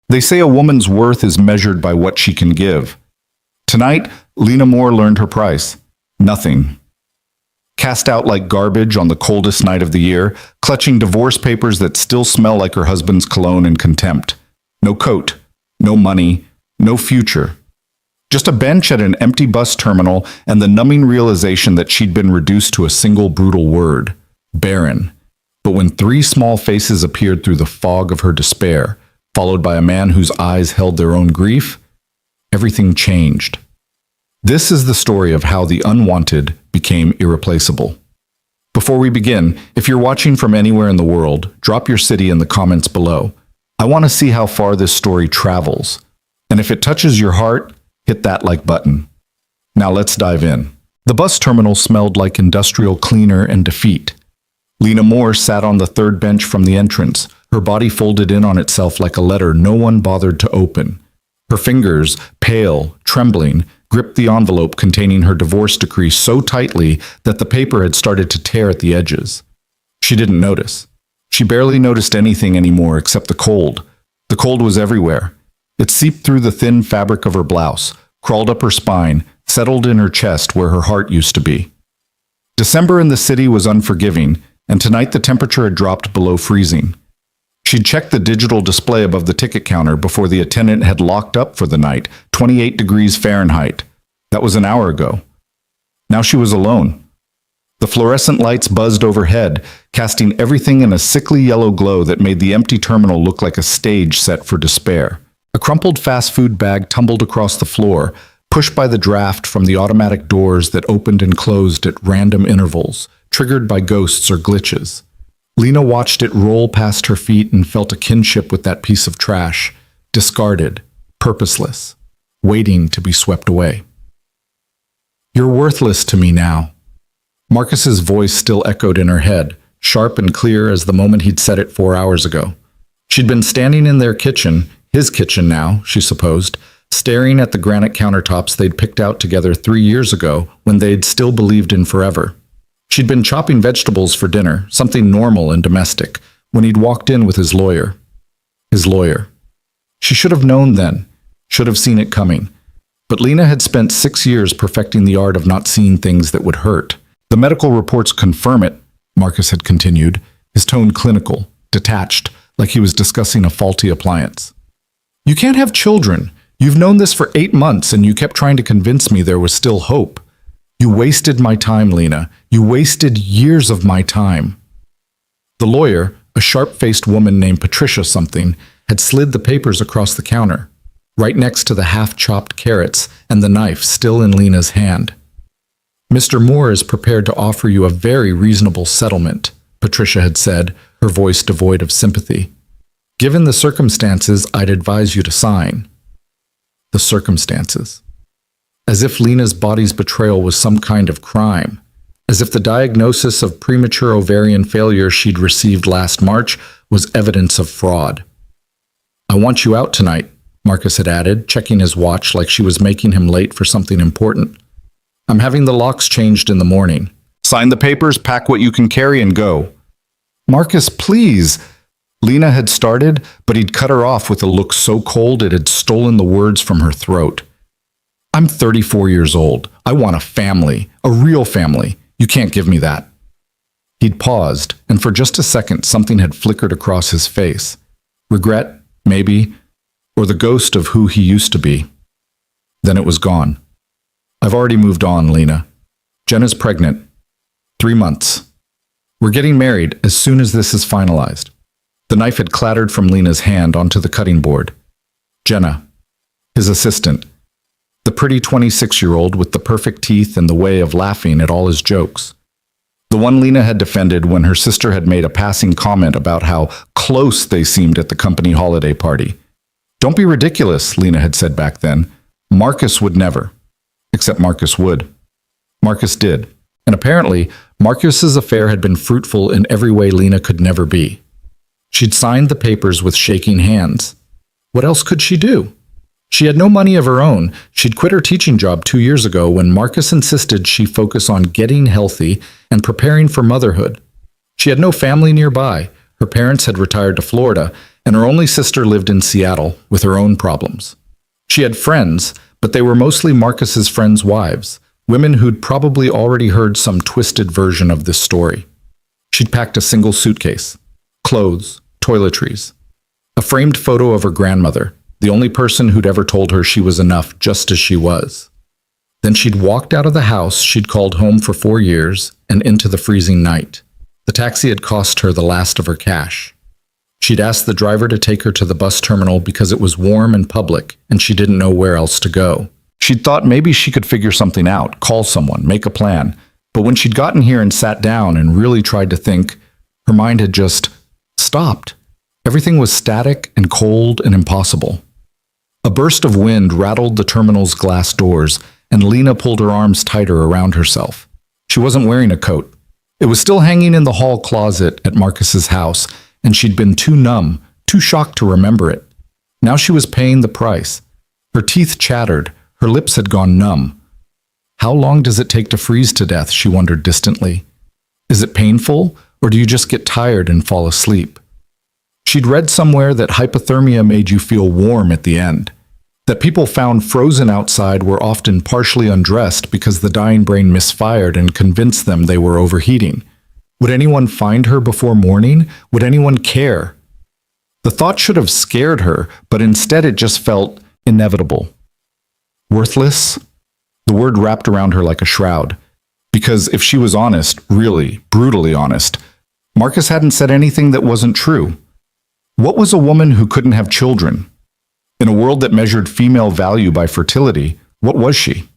They say a woman's worth is measured by what she can give. Tonight, Lena Moore learned her price. Nothing. Cast out like garbage on the coldest night of the year, clutching divorce papers that still smell like her husband's cologne in contempt. No coat, no money, no future. Just a bench at an empty bus terminal and the numbing realization that she'd been reduced to a single brutal word, barren. But when three small faces appeared through the fog of her despair, followed by a man whose eyes held their own grief, everything changed. This is the story of how the unwanted became irreplaceable. Before we begin, if you're watching from anywhere in the world, drop your city in the comments below. I want to see how far this story travels. And if it touches your heart, hit that like button. Now let's dive in. The bus terminal smelled like industrial cleaner and defeat. Lena Moore sat on the third bench from the entrance, her body folded in on itself like a letter no one bothered to open. Her fingers, pale, trembling, gripped the envelope containing her divorce decree so tightly that the paper had started to tear at the edges. She didn't notice. She barely noticed anything anymore except the cold. The cold was everywhere. It seeped through the thin fabric of her blouse, crawled up her spine, settled in her chest where her heart used to be. December in the city was unforgiving, and tonight the temperature had dropped below freezing. She'd checked the digital display above the ticket counter before the attendant had locked up for the night, 28 degrees Fahrenheit. That was an hour ago. Now she was alone. The fluorescent lights buzzed overhead, casting everything in a sickly yellow glow that made the empty terminal look like a stage set for despair. A crumpled fast food bag tumbled across the floor, pushed by the draft from the automatic doors that opened and closed at random intervals, triggered by ghosts or glitches. Lena watched it roll past her feet and felt a kinship with that piece of trash, discarded, purposeless, waiting to be swept away. "You're worthless to me now." Marcus's voice still echoed in her head, sharp and clear as the moment he'd said it 4 hours ago. She'd been standing in their kitchen, his kitchen now, she supposed, staring at the granite countertops they'd picked out together 3 years ago when they'd still believed in forever. She'd been chopping vegetables for dinner, something normal and domestic, when he'd walked in with his lawyer. His lawyer. She should have known then, should have seen it coming. But Lena had spent 6 years perfecting the art of not seeing things that would hurt. "The medical reports confirm it," Marcus had continued, his tone clinical, detached, like he was discussing a faulty appliance. "You can't have children. You've known this for 8 months and you kept trying to convince me there was still hope. You wasted my time, Lena. You wasted years of my time." The lawyer, a sharp-faced woman named Patricia something, had slid the papers across the counter, right next to the half-chopped carrots and the knife still in Lena's hand. "Mr. Moore is prepared to offer you a very reasonable settlement," Patricia had said, her voice devoid of sympathy. "Given the circumstances, I'd advise you to sign." The circumstances. As if Lena's body's betrayal was some kind of crime. As if the diagnosis of premature ovarian failure she'd received last March was evidence of fraud. "I want you out tonight," Marcus had added, checking his watch like she was making him late for something important. "I'm having the locks changed in the morning. Sign the papers, pack what you can carry, and go." "Marcus, please!" Lena had started, but he'd cut her off with a look so cold it had stolen the words from her throat. "I'm 34 years old. I want a family, a real family. You can't give me that." He'd paused, and for just a second something had flickered across his face. Regret, maybe, or the ghost of who he used to be. Then it was gone. "I've already moved on, Lena. Jenna's pregnant. 3 months. We're getting married as soon as this is finalized." The knife had clattered from Lena's hand onto the cutting board. Jenna, his assistant. The pretty 26-year-old with the perfect teeth and the way of laughing at all his jokes. The one Lena had defended when her sister had made a passing comment about how close they seemed at the company holiday party. "Don't be ridiculous," Lena had said back then. Marcus would never. Except Marcus would. Marcus did. And apparently, Marcus's affair had been fruitful in every way Lena could never be. She'd signed the papers with shaking hands. What else could she do? She had no money of her own. She'd quit her teaching job 2 years ago when Marcus insisted she focus on getting healthy and preparing for motherhood. She had no family nearby. Her parents had retired to Florida, and her only sister lived in Seattle with her own problems. She had friends, but they were mostly Marcus's friends' wives, women who'd probably already heard some twisted version of this story. She'd packed a single suitcase, clothes, toiletries, a framed photo of her grandmother, the only person who'd ever told her she was enough just as she was. Then she'd walked out of the house she'd called home for 4 years and into the freezing night. The taxi had cost her the last of her cash. She'd asked the driver to take her to the bus terminal because it was warm and public and she didn't know where else to go. She'd thought maybe she could figure something out, call someone, make a plan. But when she'd gotten here and sat down and really tried to think, her mind had just stopped. Everything was static and cold and impossible. A burst of wind rattled the terminal's glass doors, and Lena pulled her arms tighter around herself. She wasn't wearing a coat. It was still hanging in the hall closet at Marcus's house, and she'd been too numb, too shocked to remember it. Now she was paying the price. Her teeth chattered, her lips had gone numb. How long does it take to freeze to death, she wondered distantly. Is it painful, or do you just get tired and fall asleep? She'd read somewhere that hypothermia made you feel warm at the end, that people found frozen outside were often partially undressed because the dying brain misfired and convinced them they were overheating. Would anyone find her before morning? Would anyone care? The thought should have scared her, but instead it just felt inevitable. Worthless? The word wrapped around her like a shroud. Because if she was honest, really, brutally honest, Marcus hadn't said anything that wasn't true. What was a woman who couldn't have children? In a world that measured female value by fertility, what was she?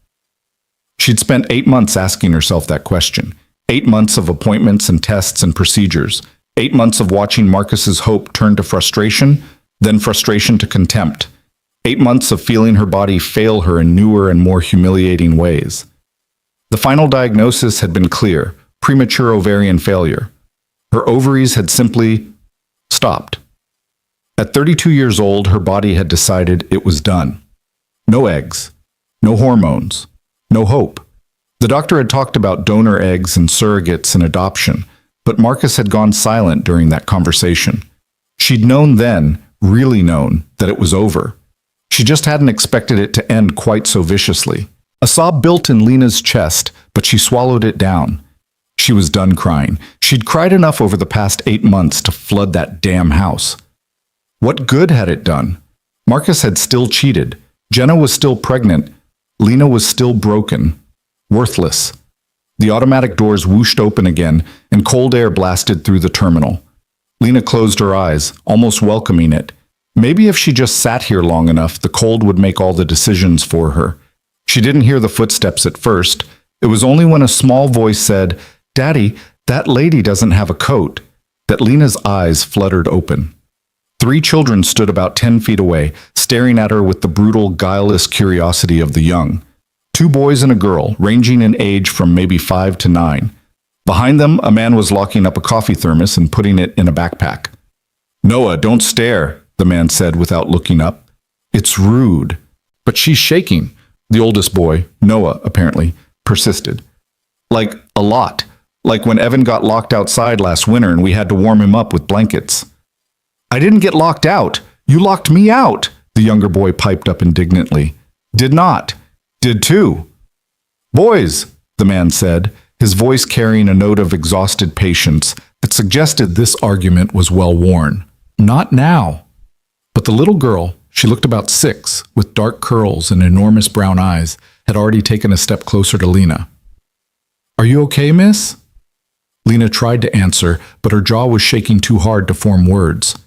She'd spent 8 months asking herself that question. 8 months of appointments and tests and procedures. 8 months of watching Marcus's hope turn to frustration, then frustration to contempt. 8 months of feeling her body fail her in newer and more humiliating ways. The final diagnosis had been clear: premature ovarian failure. Her ovaries had simply stopped. At 32 years old, her body had decided it was done. No eggs, no hormones, no hope. The doctor had talked about donor eggs and surrogates and adoption, but Marcus had gone silent during that conversation. She'd known then, really known, that it was over. She just hadn't expected it to end quite so viciously. A sob built in Lena's chest, but she swallowed it down. She was done crying. She'd cried enough over the past 8 months to flood that damn house. What good had it done? Marcus had still cheated. Jenna was still pregnant. Lena was still broken. Worthless. The automatic doors whooshed open again, and cold air blasted through the terminal. Lena closed her eyes, almost welcoming it. Maybe if she just sat here long enough, the cold would make all the decisions for her. She didn't hear the footsteps at first. It was only when a small voice said, "Daddy, that lady doesn't have a coat," that Lena's eyes fluttered open. 3 children stood about 10 feet away, staring at her with the brutal, guileless curiosity of the young. 2 boys and a girl, ranging in age from maybe 5 to 9. Behind them, a man was locking up a coffee thermos and putting it in a backpack. "Noah, don't stare," the man said without looking up. "It's rude." "But she's shaking," the oldest boy, Noah apparently, persisted. "Like a lot. Like when Evan got locked outside last winter and we had to warm him up with blankets." "I didn't get locked out. You locked me out," the younger boy piped up indignantly. "Did not. Did too." "Boys," the man said, his voice carrying a note of exhausted patience that suggested this argument was well worn. "Not now." But the little girl, she looked about 6, with dark curls and enormous brown eyes, had already taken a step closer to Lena. "Are you okay, miss?" Lena tried to answer, but her jaw was shaking too hard to form words.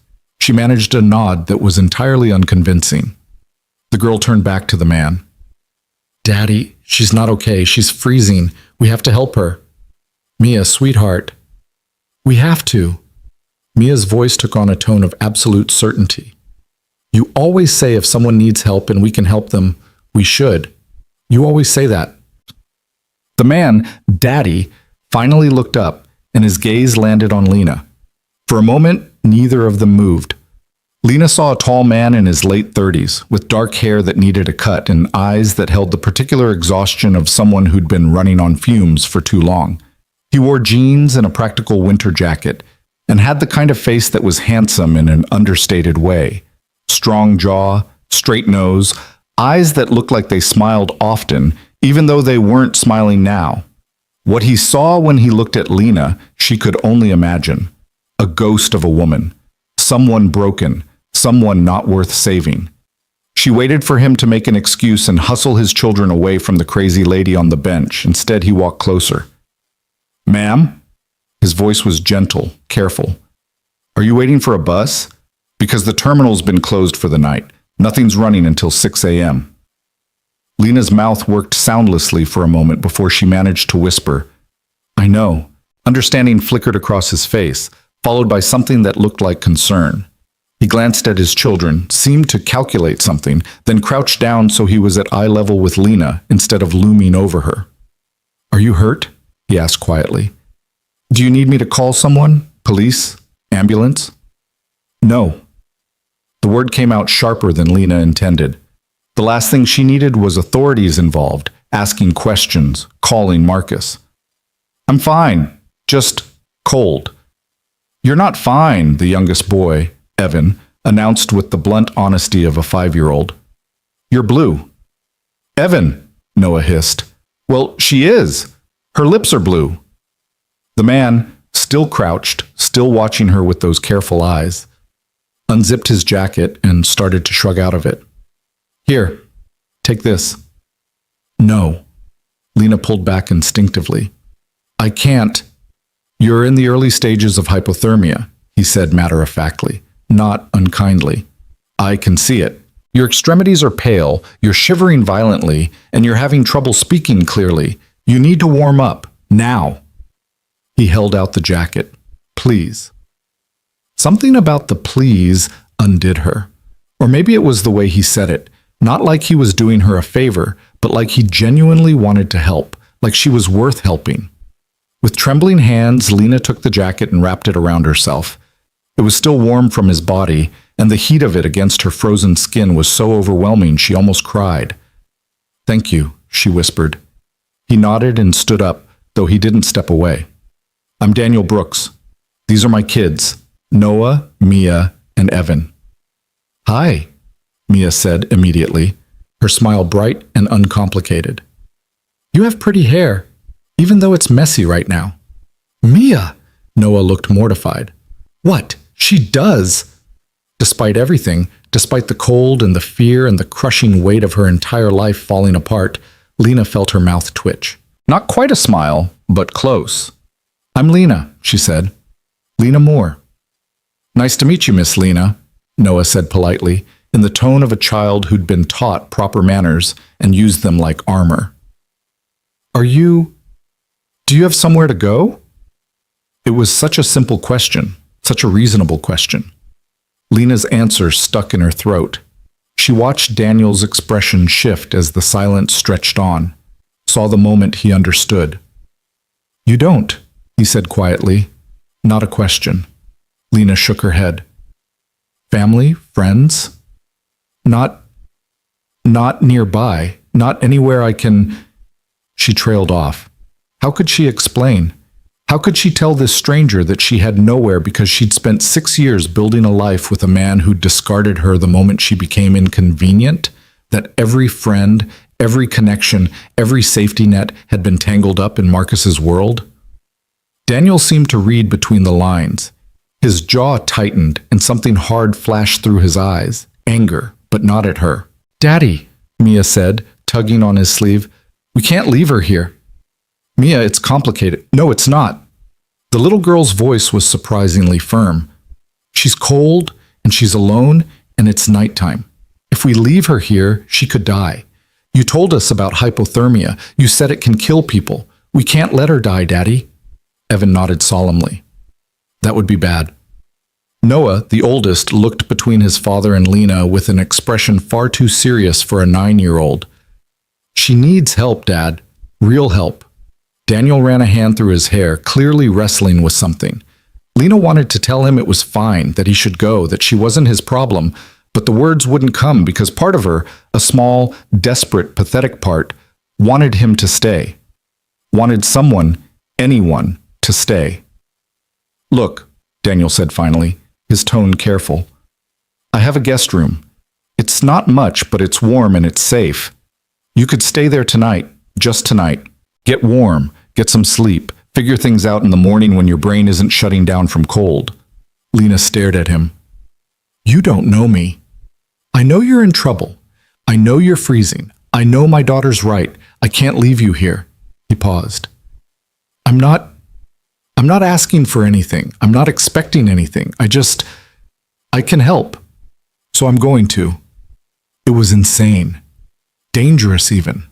She managed a nod that was entirely unconvincing. The girl turned back to the man. "Daddy, she's not okay. She's freezing. We have to help her." "Mia, sweetheart." "We have to." Mia's voice took on a tone of absolute certainty. "You always say if someone needs help and we can help them, we should. You always say that." The man, Daddy, finally looked up, and his gaze landed on Lena. For a moment, neither of them moved. Lena saw a tall man in his late 30s, with dark hair that needed a cut and eyes that held the particular exhaustion of someone who'd been running on fumes for too long. He wore jeans and a practical winter jacket. and had the kind of face that was handsome in an understated way. Strong jaw, straight nose, eyes that looked like they smiled often, even though they weren't smiling now. What he saw when he looked at Lena, she could only imagine. A ghost of a woman. Someone broken. Someone not worth saving. She waited for him to make an excuse and hustle his children away from the crazy lady on the bench. Instead, he walked closer. "Ma'am?" His voice was gentle, careful. "Are you waiting for a bus? Because the terminal's been closed for the night. Nothing's running until 6 a.m. Lena's mouth worked soundlessly for a moment before she managed to whisper, "I know." Understanding flickered across his face, followed by something that looked like concern. He glanced at his children, seemed to calculate something, then crouched down so he was at eye level with Lena instead of looming over her. "Are you hurt?" he asked quietly. "Do you need me to call someone? Police? Ambulance?" "No." The word came out sharper than Lena intended. The last thing she needed was authorities involved, asking questions, calling Marcus. "I'm fine, just cold." "You're not fine," the youngest boy, Evan, announced with the blunt honesty of a 5-year-old. "You're blue." "Evan," Noah hissed. "Well, she is. Her lips are blue." The man, still crouched, still watching her with those careful eyes, unzipped his jacket and started to shrug out of it. "Here, take this." "No." Lena pulled back instinctively. "I can't." "You're in the early stages of hypothermia," he said matter-of-factly, not unkindly. "I can see it. Your extremities are pale, you're shivering violently, and you're having trouble speaking clearly. You need to warm up, now." He held out the jacket. "Please." Something about the please undid her. Or maybe it was the way he said it. Not like he was doing her a favor, but like he genuinely wanted to help, like she was worth helping. With trembling hands, Lena took the jacket and wrapped it around herself. It was still warm from his body, and the heat of it against her frozen skin was so overwhelming she almost cried. "Thank you," she whispered. He nodded and stood up, though he didn't step away. "I'm Daniel Brooks. These are my kids, Noah, Mia, and Evan." "Hi," Mia said immediately, her smile bright and uncomplicated. "You have pretty hair, even though it's messy right now." "Mia!" Noah looked mortified. "What? She does!" Despite everything, despite the cold and the fear and the crushing weight of her entire life falling apart, Lena felt her mouth twitch. Not quite a smile, but close. "I'm Lena," she said. "Lena Moore." "Nice to meet you, Miss Lena," Noah said politely, in the tone of a child who'd been taught proper manners and used them like armor. Do you have somewhere to go?" It was such a simple question, such a reasonable question. Lena's answer stuck in her throat. She watched Daniel's expression shift as the silence stretched on, saw the moment he understood. "You don't," he said quietly, not a question. Lena shook her head. "Family? Friends?" Not nearby, not anywhere I can—" She trailed off. How could she explain? How could she tell this stranger that she had nowhere because she'd spent 6 years building a life with a man who discarded her the moment she became inconvenient? That every friend, every connection, every safety net had been tangled up in Marcus's world? Daniel seemed to read between the lines. His jaw tightened and something hard flashed through his eyes. Anger, but not at her. "Daddy," Mia said, tugging on his sleeve. "We can't leave her here." "Mia, it's complicated." "No, it's not." The little girl's voice was surprisingly firm. "She's cold, and she's alone, and it's nighttime. If we leave her here, she could die. You told us about hypothermia. You said it can kill people. We can't let her die, Daddy." Evan nodded solemnly. "That would be bad." Noah, the oldest, looked between his father and Lena with an expression far too serious for a 9-year-old. "She needs help, Dad. Real help." Daniel ran a hand through his hair, clearly wrestling with something. Lena wanted to tell him it was fine, that he should go, that she wasn't his problem, but the words wouldn't come because part of her, a small, desperate, pathetic part, wanted him to stay. Wanted someone, anyone, to stay. "Look, Daniel said finally, his tone careful. I have a guest room. It's not much, but it's warm and it's safe. You could stay there tonight, just tonight. Get warm, get some sleep, figure things out in the morning when your brain isn't shutting down from cold. Lena stared at him. You don't know me. I know you're in trouble. I know you're freezing. I know my daughter's right. I can't leave you here. He paused. I'm not asking for anything. I'm not expecting anything. I can help. So I'm going to. It was insane. Dangerous even.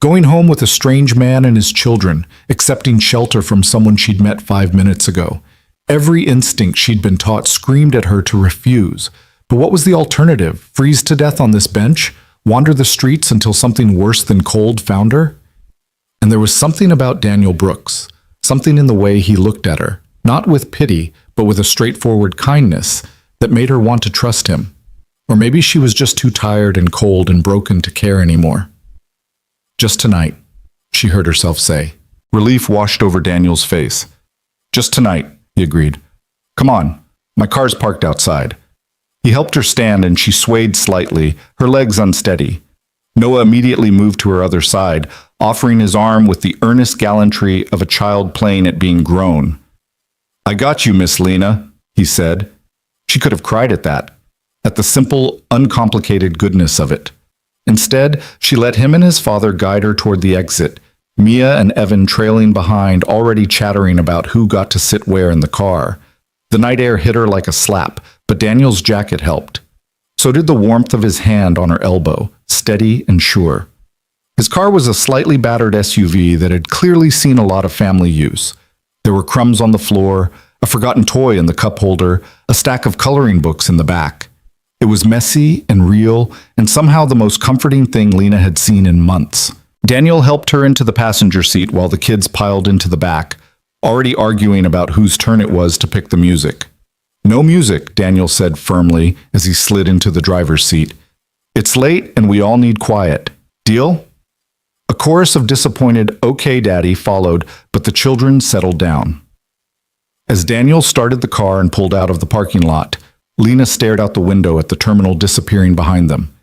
Going home with a strange man and his children, accepting shelter from someone she'd met 5 minutes ago. Every instinct she'd been taught screamed at her to refuse. But what was the alternative? Freeze to death on this bench? Wander the streets until something worse than cold found her? And there was something about Daniel Brooks, something in the way he looked at her, not with pity, but with a straightforward kindness that made her want to trust him. Or maybe she was just too tired and cold and broken to care anymore. Just tonight, she heard herself say. Relief washed over Daniel's face. Just tonight, he agreed. Come on, my car's parked outside. He helped her stand and she swayed slightly, her legs unsteady. Noah immediately moved to her other side, offering his arm with the earnest gallantry of a child playing at being grown. I got you, Miss Lena, he said. She could have cried at that, at the simple, uncomplicated goodness of it. Instead, she let him and his father guide her toward the exit, Mia and Evan trailing behind, already chattering about who got to sit where in the car. The night air hit her like a slap, but Daniel's jacket helped. So did the warmth of his hand on her elbow, steady and sure. His car was a slightly battered SUV that had clearly seen a lot of family use. There were crumbs on the floor, a forgotten toy in the cup holder, a stack of coloring books in the back. It was messy and real, and somehow the most comforting thing Lena had seen in months. Daniel helped her into the passenger seat while the kids piled into the back, already arguing about whose turn it was to pick the music. No music, Daniel said firmly as he slid into the driver's seat. It's late and we all need quiet. Deal? A chorus of disappointed "Okay, Daddy" followed, but the children settled down. As Daniel started the car and pulled out of the parking lot, Lena stared out the window at the terminal disappearing behind them.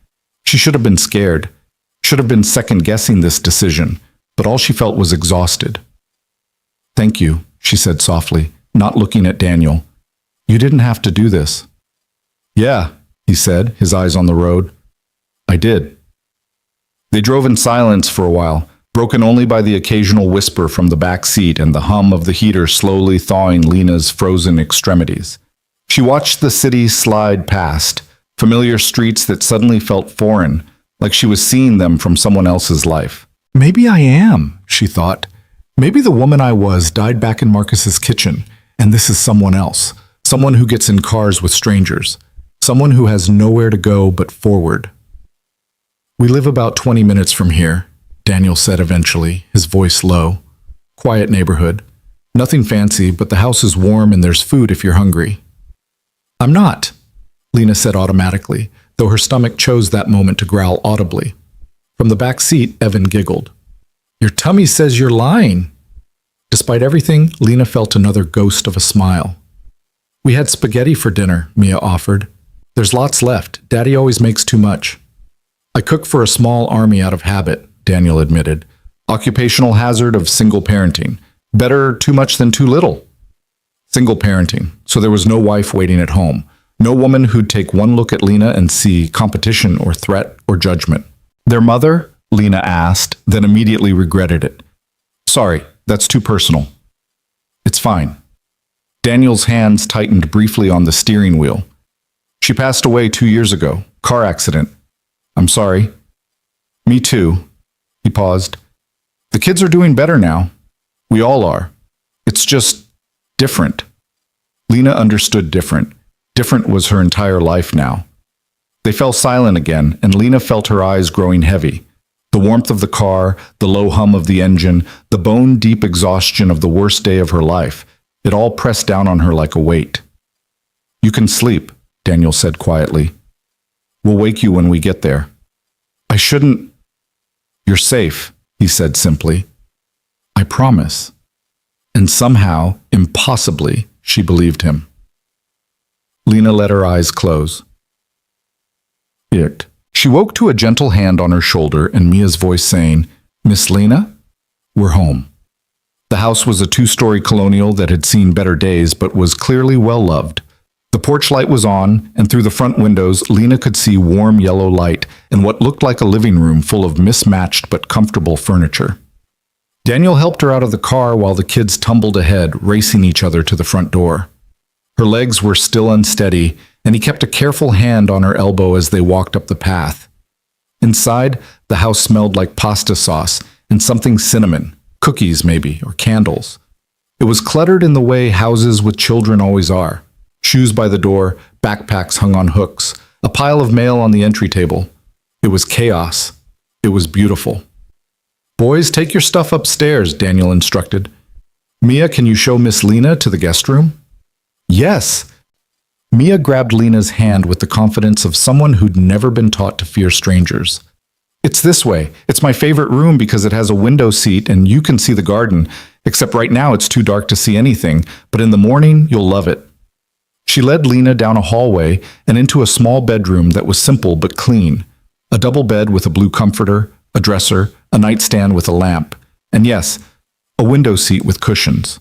She should have been scared, should have been second-guessing this decision, but all she felt was exhausted. Thank you, she said softly, not looking at Daniel. You didn't have to do this. Yeah, he said, his eyes on the road. I did. They drove in silence for a while, broken only by the occasional whisper from the back seat and the hum of the heater slowly thawing Lena's frozen extremities. She watched the city slide past, familiar streets that suddenly felt foreign, like she was seeing them from someone else's life. Maybe I am, she thought. Maybe the woman I was died back in Marcus's kitchen, and this is someone else, someone who gets in cars with strangers, someone who has nowhere to go but forward. We live about 20 minutes from here, Daniel said eventually, his voice low. Quiet neighborhood. Nothing fancy, but the house is warm and there's food if you're hungry. I'm not, Lena said automatically, though her stomach chose that moment to growl audibly. From the back seat, Evan giggled. Your tummy says you're lying. Despite everything, Lena felt another ghost of a smile. We had spaghetti for dinner, Mia offered. There's lots left. Daddy always makes too much. I cook for a small army out of habit, Daniel admitted. Occupational hazard of single parenting. Better too much than too little. Single parenting, so there was no wife waiting at home. No woman who'd take one look at Lena and see competition or threat or judgment. Their mother? Lena asked, then immediately regretted it. Sorry, that's too personal. It's fine. Daniel's hands tightened briefly on the steering wheel. She passed away 2 years ago. Car accident. I'm sorry. Me too. He paused. The kids are doing better now. We all are. It's just different. Lena understood different. Different was her entire life now. They fell silent again, and Lena felt her eyes growing heavy. The warmth of the car, the low hum of the engine, the bone-deep exhaustion of the worst day of her life, it all pressed down on her like a weight. You can sleep, Daniel said quietly. We'll wake you when we get there. I shouldn't. You're safe, he said simply. I promise. And somehow, impossibly, she believed him. Lena let her eyes close. It. She woke to a gentle hand on her shoulder and Mia's voice saying, "Miss Lena, we're home." The house was a two-story colonial that had seen better days but was clearly well-loved. The porch light was on, and through the front windows, Lena could see warm yellow light and what looked like a living room full of mismatched but comfortable furniture. Daniel helped her out of the car while the kids tumbled ahead, racing each other to the front door. Her legs were still unsteady, and he kept a careful hand on her elbow as they walked up the path. Inside, the house smelled like pasta sauce and something cinnamon, cookies maybe, or candles. It was cluttered in the way houses with children always are. Shoes by the door, backpacks hung on hooks, a pile of mail on the entry table. It was chaos. It was beautiful. "Boys, take your stuff upstairs," Daniel instructed. "Mia, can you show Miss Lena to the guest room?" "Yes." Mia grabbed Lena's hand with the confidence of someone who'd never been taught to fear strangers. "It's this way. It's my favorite room because it has a window seat and you can see the garden, except right now it's too dark to see anything, but in the morning you'll love it." She led Lena down a hallway and into a small bedroom that was simple but clean. A double bed with a blue comforter, a dresser, a nightstand with a lamp, and yes, a window seat with cushions.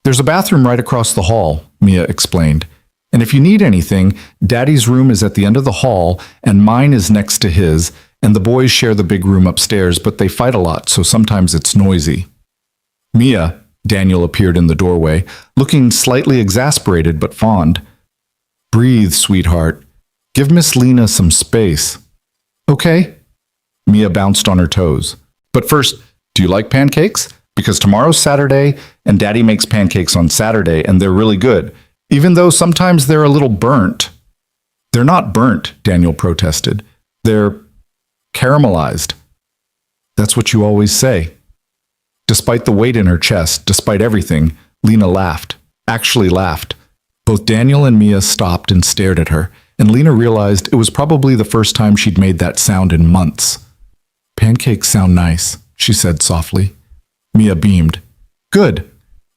"There's a bathroom right across the hall," Mia explained. "And if you need anything, Daddy's room is at the end of the hall and mine is next to his, and the boys share the big room upstairs, but they fight a lot, so sometimes it's noisy." "Mia," Daniel appeared in the doorway, looking slightly exasperated but fond. "Breathe, sweetheart. Give Miss Lena some space." "Okay." Mia bounced on her toes. "But first, do you like pancakes? Because tomorrow's Saturday, and Daddy makes pancakes on Saturday, and they're really good, even though sometimes they're a little burnt." "They're not burnt," Daniel protested. "They're caramelized." "That's what you always say." Despite the weight in her chest, despite everything, Lena laughed. Actually laughed. Both Daniel and Mia stopped and stared at her, and Lena realized it was probably the first time she'd made that sound in months. "Pancakes sound nice," she said softly. Mia beamed. "Good.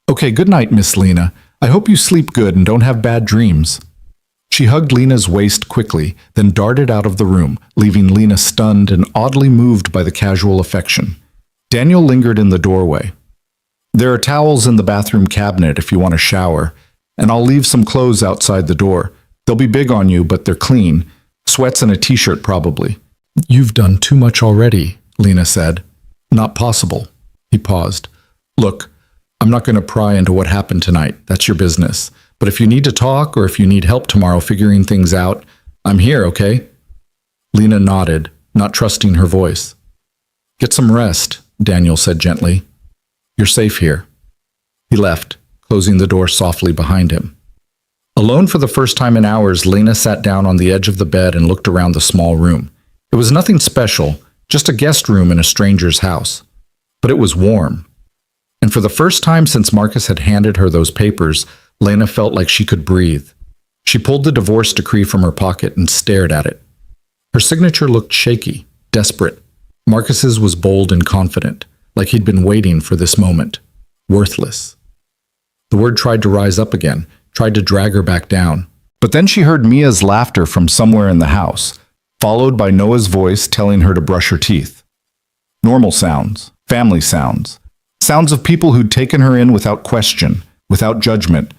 Okay, good night, Miss Lena. I hope you sleep good and don't have bad dreams." She hugged Lena's waist quickly, then darted out of the room, leaving Lena stunned and oddly moved by the casual affection. Daniel lingered in the doorway. "There are towels in the bathroom cabinet if you want a shower, and I'll leave some clothes outside the door. They'll be big on you, but they're clean. Sweats and a t-shirt probably." "You've done too much already," Lena said. "Not possible." He paused. "Look, I'm not going to pry into what happened tonight. That's your business. But if you need to talk or if you need help tomorrow figuring things out, I'm here, okay?" Lena nodded, not trusting her voice. "Get some rest," Daniel said gently. "You're safe here." He left, closing the door softly behind him. Alone for the first time in hours, Lena sat down on the edge of the bed and looked around the small room. It was nothing special, just a guest room in a stranger's house. But it was warm. And for the first time since Marcus had handed her those papers, Lena felt like she could breathe. She pulled the divorce decree from her pocket and stared at it. Her signature looked shaky, desperate. Marcus's was bold and confident, like he'd been waiting for this moment. Worthless. The word tried to rise up again, tried to drag her back down. But then she heard Mia's laughter from somewhere in the house, followed by Noah's voice telling her to brush her teeth. Normal sounds, family sounds, sounds of people who'd taken her in without question, without judgment,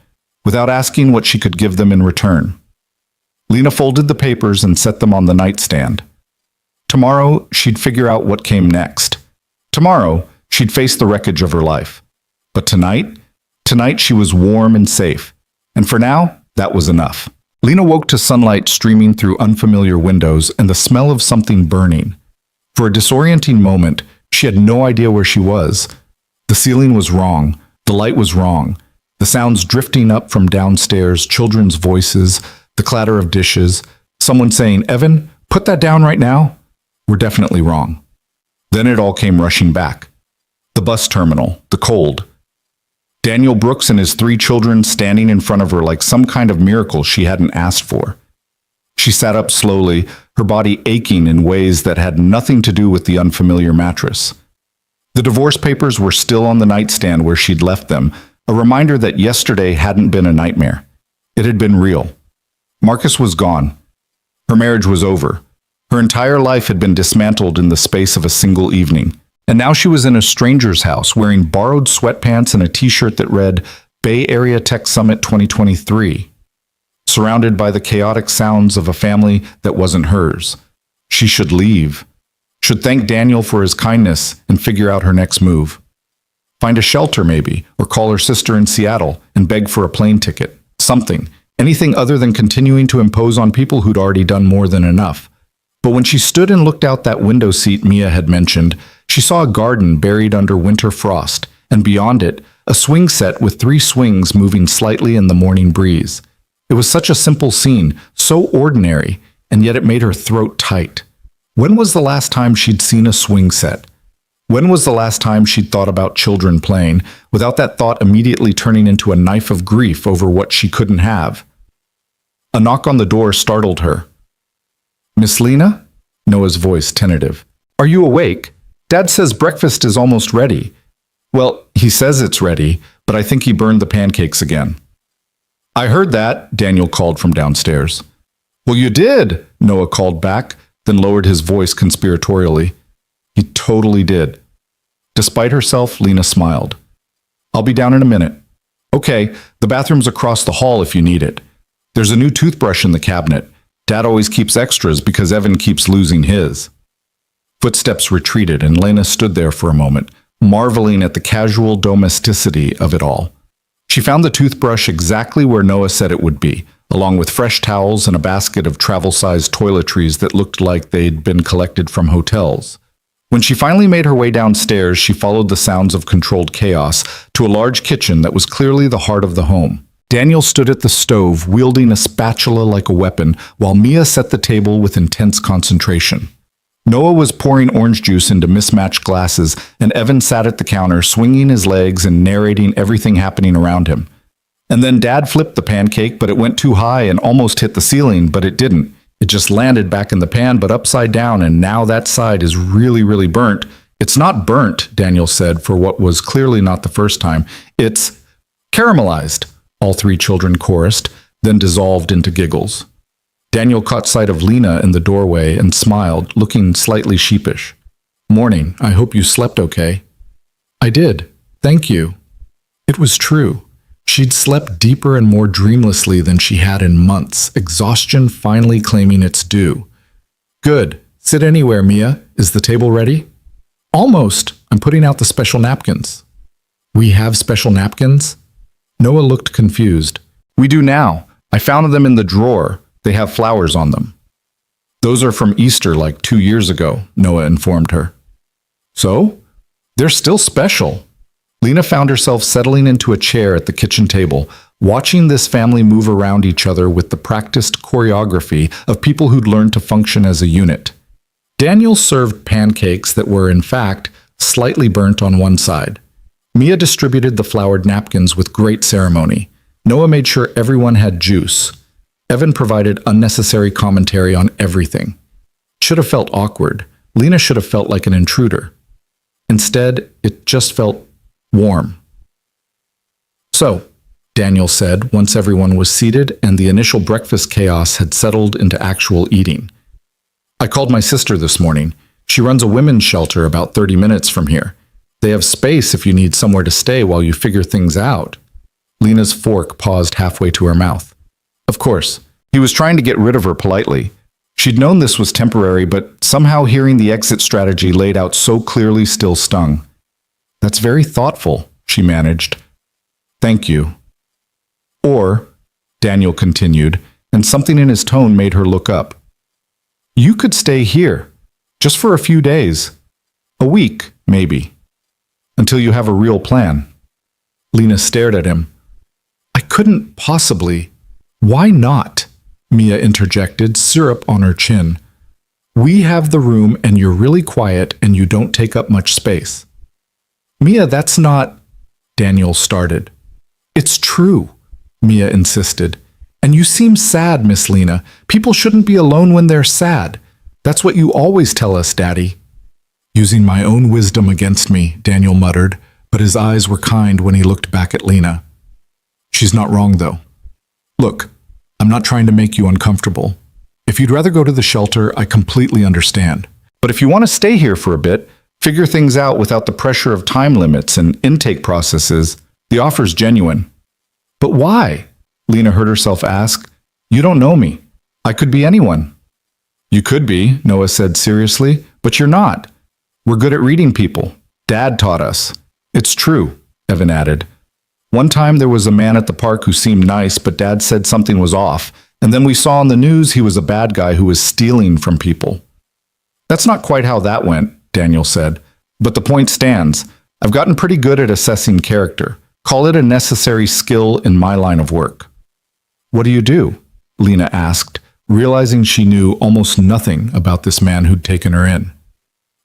without asking what she could give them in return. Lena folded the papers and set them on the nightstand. Tomorrow, she'd figure out what came next. Tomorrow, she'd face the wreckage of her life. But tonight she was warm and safe. And for now, that was enough. Lena woke to sunlight streaming through unfamiliar windows and the smell of something burning. For a disorienting moment, she had no idea where she was. The ceiling was wrong. The light was wrong. The sounds drifting up from downstairs, children's voices, the clatter of dishes, someone saying, "Evan, put that down right now," were definitely wrong. Then it all came rushing back. The bus terminal, the cold. Daniel Brooks and his 3 children standing in front of her like some kind of miracle she hadn't asked for. She sat up slowly, her body aching in ways that had nothing to do with the unfamiliar mattress. The divorce papers were still on the nightstand where she'd left them, a reminder that yesterday hadn't been a nightmare. It had been real. Marcus was gone. Her marriage was over. Her entire life had been dismantled in the space of a single evening. And now she was in a stranger's house wearing borrowed sweatpants and a t-shirt that read Bay Area Tech Summit 2023. Surrounded by the chaotic sounds of a family that wasn't hers. She should leave. Should thank Daniel for his kindness and figure out her next move. Find a shelter maybe, or call her sister in Seattle and beg for a plane ticket. Something. Anything other than continuing to impose on people who'd already done more than enough. But when she stood and looked out that window seat Mia had mentioned, she saw a garden buried under winter frost, and beyond it, a swing set with 3 swings moving slightly in the morning breeze. It was such a simple scene, so ordinary, and yet it made her throat tight. When was the last time she'd seen a swing set? When was the last time she'd thought about children playing, without that thought immediately turning into a knife of grief over what she couldn't have? A knock on the door startled her. "Miss Lena?" Noah's voice tentative. "Are you awake? Dad says breakfast is almost ready." "Well, he says it's ready, but I think he burned the pancakes again." "I heard that," Daniel called from downstairs. "Well, you did," Noah called back, then lowered his voice conspiratorially. "He totally did." Despite herself, Lena smiled. "I'll be down in a minute." "Okay, the bathroom's across the hall if you need it. There's a new toothbrush in the cabinet. Dad always keeps extras because Evan keeps losing his." Footsteps retreated, and Lena stood there for a moment, marveling at the casual domesticity of it all. She found the toothbrush exactly where Noah said it would be, along with fresh towels and a basket of travel-sized toiletries that looked like they'd been collected from hotels. When she finally made her way downstairs, she followed the sounds of controlled chaos to a large kitchen that was clearly the heart of the home. Daniel stood at the stove, wielding a spatula like a weapon, while Mia set the table with intense concentration. Noah was pouring orange juice into mismatched glasses, and Evan sat at the counter, swinging his legs and narrating everything happening around him. And then Dad flipped the pancake, but it went too high and almost hit the ceiling, but it didn't. It just landed back in the pan, but upside down, and now that side is really burnt. "It's not burnt," Daniel said for what was clearly not the first time. "It's caramelized," all 3 children chorused, then dissolved into giggles. Daniel caught sight of Lena in the doorway and smiled, looking slightly sheepish. "Morning, I hope you slept okay." "I did, thank you." It was true. She'd slept deeper and more dreamlessly than she had in months, exhaustion finally claiming its due. "Good. Sit anywhere, Mia. Is the table ready?" "Almost. I'm putting out the special napkins." "We have special napkins?" Noah looked confused. "We do now. I found them in the drawer. They have flowers on them." "Those are from Easter like 2 years ago," Noah informed her. "So? They're still special." Lena found herself settling into a chair at the kitchen table, watching this family move around each other with the practiced choreography of people who'd learned to function as a unit. Daniel served pancakes that were, in fact, slightly burnt on one side. Mia distributed the flowered napkins with great ceremony. Noah made sure everyone had juice. Evan provided unnecessary commentary on everything. Should have felt awkward. Lena should have felt like an intruder. Instead, it just felt warm. "So," Daniel said once everyone was seated and the initial breakfast chaos had settled into actual eating. "I called my sister this morning. She runs a women's shelter about 30 minutes from here. They have space if you need somewhere to stay while you figure things out." Lena's fork paused halfway to her mouth. Of course, he was trying to get rid of her politely. She'd known this was temporary, but somehow hearing the exit strategy laid out so clearly still stung. "That's very thoughtful," she managed. "Thank you." "Or," Daniel continued, and something in his tone made her look up. "You could stay here, just for a few days. A week, maybe. Until you have a real plan." Lena stared at him. "I couldn't possibly." "Why not?" Mia interjected, syrup on her chin. "We have the room and you're really quiet and you don't take up much space." "Mia, that's not—" Daniel started. "It's true," Mia insisted. "And you seem sad, Miss Lena. People shouldn't be alone when they're sad. That's what you always tell us, Daddy." Using my own wisdom against me, Daniel muttered, but his eyes were kind when he looked back at Lena. "She's not wrong, though. Look, I'm not trying to make you uncomfortable. If you'd rather go to the shelter, I completely understand. But if you want to stay here for a bit, figure things out without the pressure of time limits and intake processes, the offer's genuine. But why? Lena heard herself ask. You don't know me. I could be anyone. You could be, Noah said seriously, but you're not. We're good at reading people. Dad taught us. It's true, Evan added. One time there was a man at the park who seemed nice, but Dad said something was off, and then we saw on the news he was a bad guy who was stealing from people. That's not quite how that went, Daniel said, but the point stands. I've gotten pretty good at assessing character. Call it a necessary skill in my line of work. What do you do? Lena asked, realizing she knew almost nothing about this man who'd taken her in.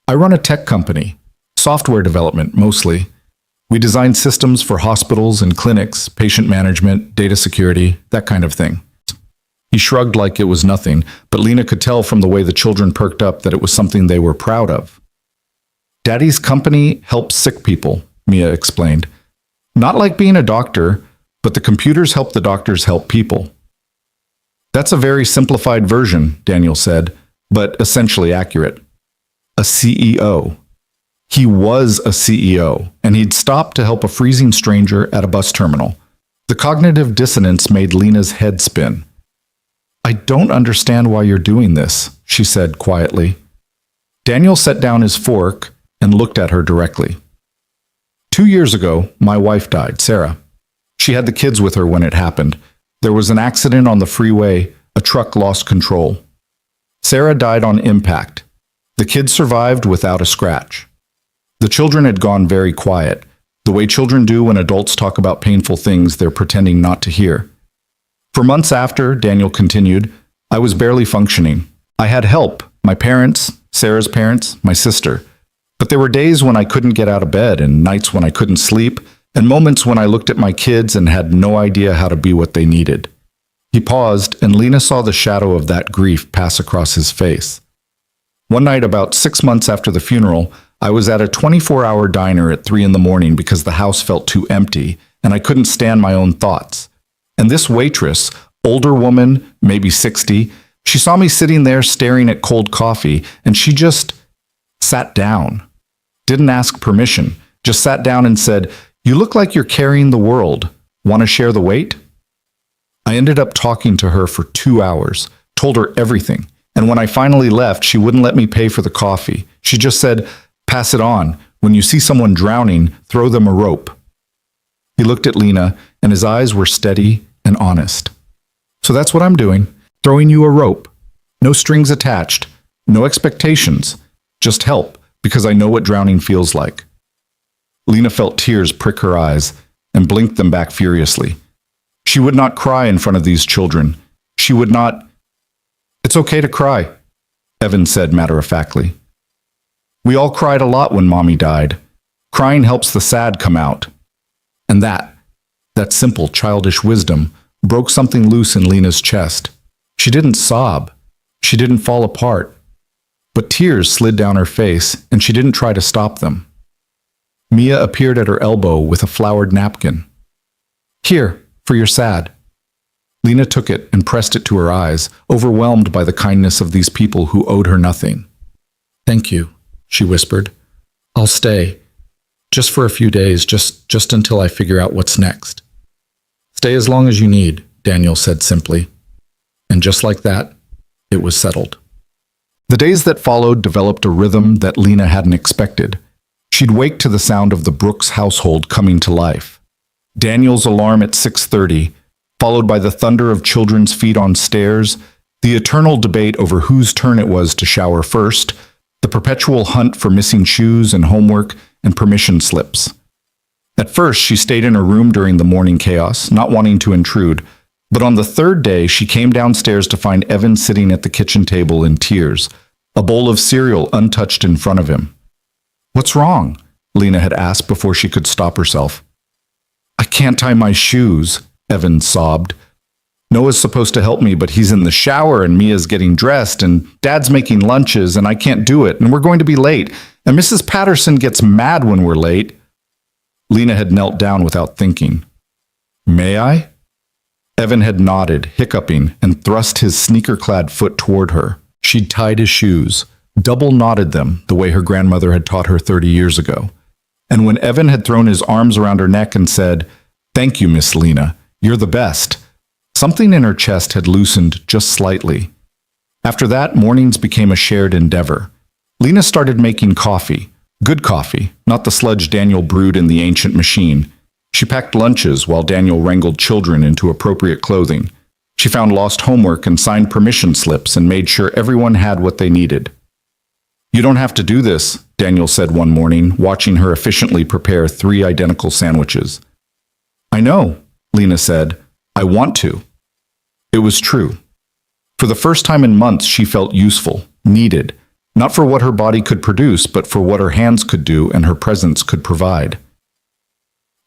I run a tech company, software development mostly. We design systems for hospitals and clinics, patient management, data security, that kind of thing. He shrugged like it was nothing, but Lena could tell from the way the children perked up that it was something they were proud of. Daddy's company helps sick people, Mia explained. Not like being a doctor, but the computers help the doctors help people. That's a very simplified version, Daniel said, but essentially accurate. A CEO. He was a CEO, and he'd stopped to help a freezing stranger at a bus terminal. The cognitive dissonance made Lena's head spin. I don't understand why you're doing this, she said quietly. Daniel set down his fork and looked at her directly. 2 years ago, my wife died, Sarah. She had the kids with her when it happened. There was an accident on the freeway. A truck lost control. Sarah died on impact. The kids survived without a scratch. The children had gone very quiet, the way children do when adults talk about painful things they're pretending not to hear. For months after, Daniel continued, I was barely functioning. I had help, my parents, Sarah's parents, my sister. But there were days when I couldn't get out of bed and nights when I couldn't sleep, and moments when I looked at my kids and had no idea how to be what they needed. He paused, and Lena saw the shadow of that grief pass across his face. One night, about 6 months after the funeral, I was at a 24-hour diner at 3 a.m. because the house felt too empty, and I couldn't stand my own thoughts. And this waitress, older woman, maybe 60, she saw me sitting there staring at cold coffee, and she just sat down. Didn't ask permission, just sat down and said, You look like you're carrying the world. Want to share the weight? I ended up talking to her for 2 hours, told her everything. And when I finally left, she wouldn't let me pay for the coffee. She just said, pass it on. When you see someone drowning, throw them a rope. He looked at Lena, and his eyes were steady and honest. So that's what I'm doing, throwing you a rope. No strings attached, no expectations, just help, because I know what drowning feels like. Lena felt tears prick her eyes and blinked them back furiously. She would not cry in front of these children. She would not. It's okay to cry, Evan said matter-of-factly. We all cried a lot when Mommy died. Crying helps the sad come out. And that simple childish wisdom, broke something loose in Lena's chest. She didn't sob. She didn't fall apart. But tears slid down her face, and she didn't try to stop them. Mia appeared at her elbow with a flowered napkin. Here, for your sad. Lena took it and pressed it to her eyes, overwhelmed by the kindness of these people who owed her nothing. Thank you, she whispered. I'll stay. Just for a few days, just until I figure out what's next. Stay as long as you need, Daniel said simply. And just like that, it was settled. The days that followed developed a rhythm that Lena hadn't expected. She'd wake to the sound of the Brooks household coming to life. Daniel's alarm at 6:30, followed by the thunder of children's feet on stairs, the eternal debate over whose turn it was to shower first, the perpetual hunt for missing shoes and homework and permission slips. At first, she stayed in her room during the morning chaos, not wanting to intrude, but on the third day, she came downstairs to find Evan sitting at the kitchen table in tears, a bowl of cereal untouched in front of him. What's wrong? Lena had asked before she could stop herself. I can't tie my shoes, Evan sobbed. Noah's supposed to help me, but he's in the shower and Mia's getting dressed and Dad's making lunches and I can't do it and we're going to be late and Mrs. Patterson gets mad when we're late. Lena had knelt down without thinking. May I? Evan had nodded, hiccuping, and thrust his sneaker-clad foot toward her. She'd tied his shoes, double-knotted them the way her grandmother had taught her 30 years ago. And when Evan had thrown his arms around her neck and said, "Thank you, Miss Lena, you're the best," something in her chest had loosened just slightly. After that, mornings became a shared endeavor. Lena started making coffee. Good coffee, not the sludge Daniel brewed in the ancient machine. She packed lunches while Daniel wrangled children into appropriate clothing. She found lost homework and signed permission slips and made sure everyone had what they needed. "You don't have to do this," Daniel said one morning, watching her efficiently prepare 3 identical sandwiches. "I know," Lena said. "I want to." It was true. For the first time in months, she felt useful, needed, not for what her body could produce, but for what her hands could do and her presence could provide.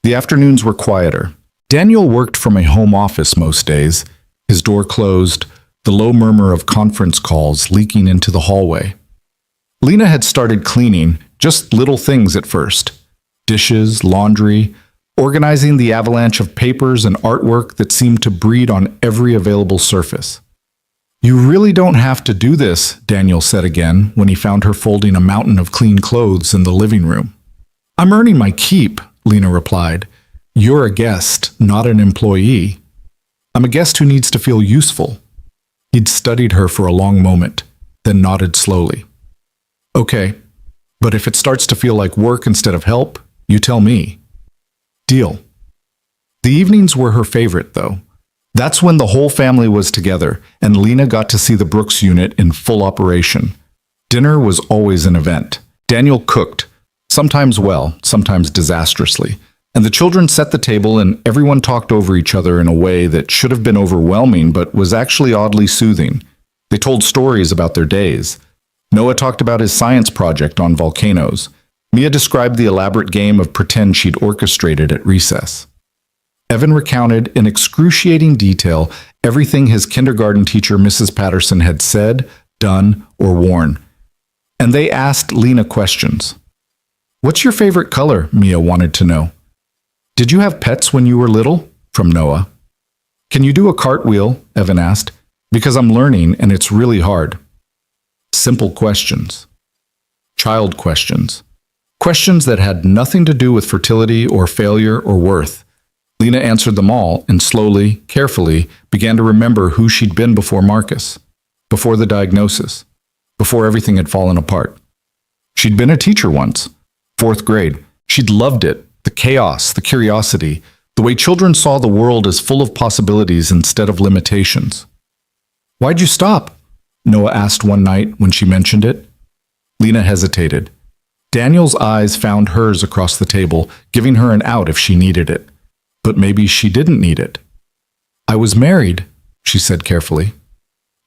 The afternoons were quieter. Daniel worked from a home office most days, his door closed, the low murmur of conference calls leaking into the hallway. Lena had started cleaning, just little things at first. Dishes, laundry, organizing the avalanche of papers and artwork that seemed to breed on every available surface. "You really don't have to do this," Daniel said again when he found her folding a mountain of clean clothes in the living room. "I'm earning my keep," Lena replied. "You're a guest, not an employee. I'm a guest who needs to feel useful." He'd studied her for a long moment, then nodded slowly. "Okay, but if it starts to feel like work instead of help, you tell me." "Deal." The evenings were her favorite, though. That's when the whole family was together, and Lena got to see the Brooks unit in full operation. Dinner was always an event. Daniel cooked, sometimes well, sometimes disastrously, and the children set the table and everyone talked over each other in a way that should have been overwhelming but was actually oddly soothing. They told stories about their days. Noah talked about his science project on volcanoes. Mia described the elaborate game of pretend she'd orchestrated at recess. Evan recounted in excruciating detail everything his kindergarten teacher, Mrs. Patterson, had said, done, or worn. And they asked Lena questions. "What's your favorite color?" Mia wanted to know. "Did you have pets when you were little?" from Noah. "Can you do a cartwheel?" Evan asked. "Because I'm learning and it's really hard." Simple questions. Child questions. Questions that had nothing to do with fertility or failure or worth. Lena answered them all and slowly, carefully, began to remember who she'd been before Marcus, before the diagnosis, before everything had fallen apart. She'd been a teacher once, 4th grade. She'd loved it, the chaos, the curiosity, the way children saw the world as full of possibilities instead of limitations. "Why'd you stop?" Noah asked one night when she mentioned it. Lena hesitated. Daniel's eyes found hers across the table, giving her an out if she needed it. But maybe she didn't need it. "I was married," she said carefully.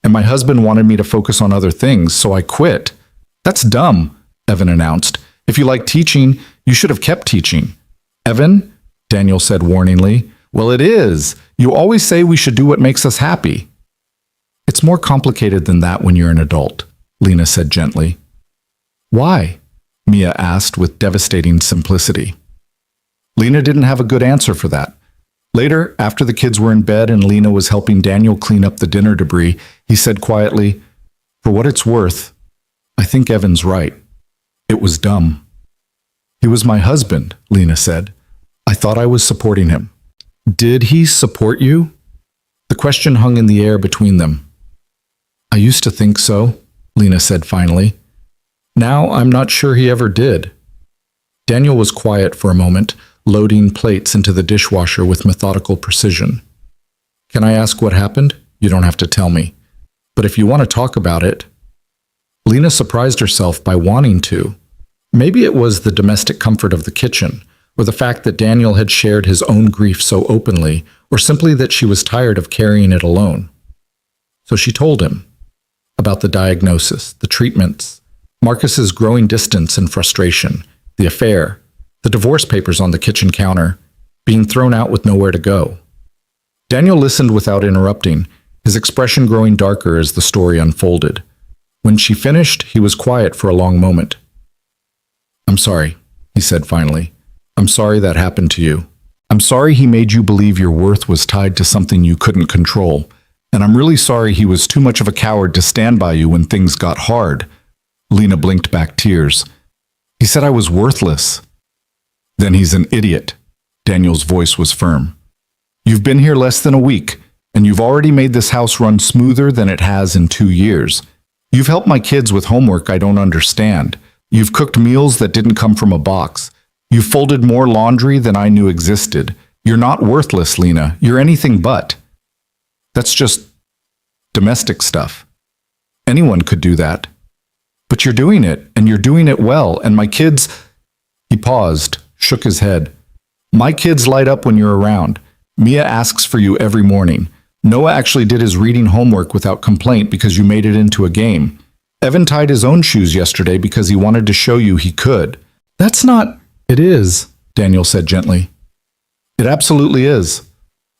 "And my husband wanted me to focus on other things, so I quit." "That's dumb," Evan announced. "If you like teaching, you should have kept teaching." "Evan," Daniel said warningly. "Well, it is. You always say we should do what makes us happy." "It's more complicated than that when you're an adult," Lena said gently. "Why?" Mia asked with devastating simplicity. Lena didn't have a good answer for that. Later, after the kids were in bed and Lena was helping Daniel clean up the dinner debris, he said quietly, "For what it's worth, I think Evan's right. It was dumb." "He was my husband," Lena said. "I thought I was supporting him." "Did he support you?" The question hung in the air between them. "I used to think so," Lena said finally. "Now I'm not sure he ever did." Daniel was quiet for a moment, loading plates into the dishwasher with methodical precision. "Can I ask what happened? You don't have to tell me. But if you want to talk about it..." Lena surprised herself by wanting to. Maybe it was the domestic comfort of the kitchen, or the fact that Daniel had shared his own grief so openly, or simply that she was tired of carrying it alone. So she told him about the diagnosis, the treatments, Marcus's growing distance and frustration, the affair, the divorce papers on the kitchen counter, being thrown out with nowhere to go. Daniel listened without interrupting, his expression growing darker as the story unfolded. When she finished, he was quiet for a long moment. "I'm sorry," he said finally. "I'm sorry that happened to you. I'm sorry he made you believe your worth was tied to something you couldn't control, and I'm really sorry he was too much of a coward to stand by you when things got hard. Lena blinked back tears. He said I was worthless. Then he's an idiot. Daniel's voice was firm. You've been here less than a week, and you've already made this house run smoother than it has in 2 years. You've helped my kids with homework I don't understand. You've cooked meals that didn't come from a box. You've folded more laundry than I knew existed. You're not worthless, Lena. You're anything but. That's just domestic stuff. Anyone could do that. But you're doing it, and you're doing it well, and my kids... He paused, shook his head. My kids light up when you're around. Mia asks for you every morning. Noah actually did his reading homework without complaint because you made it into a game. Evan tied his own shoes yesterday because he wanted to show you he could. That's not... It is, Daniel said gently. It absolutely is.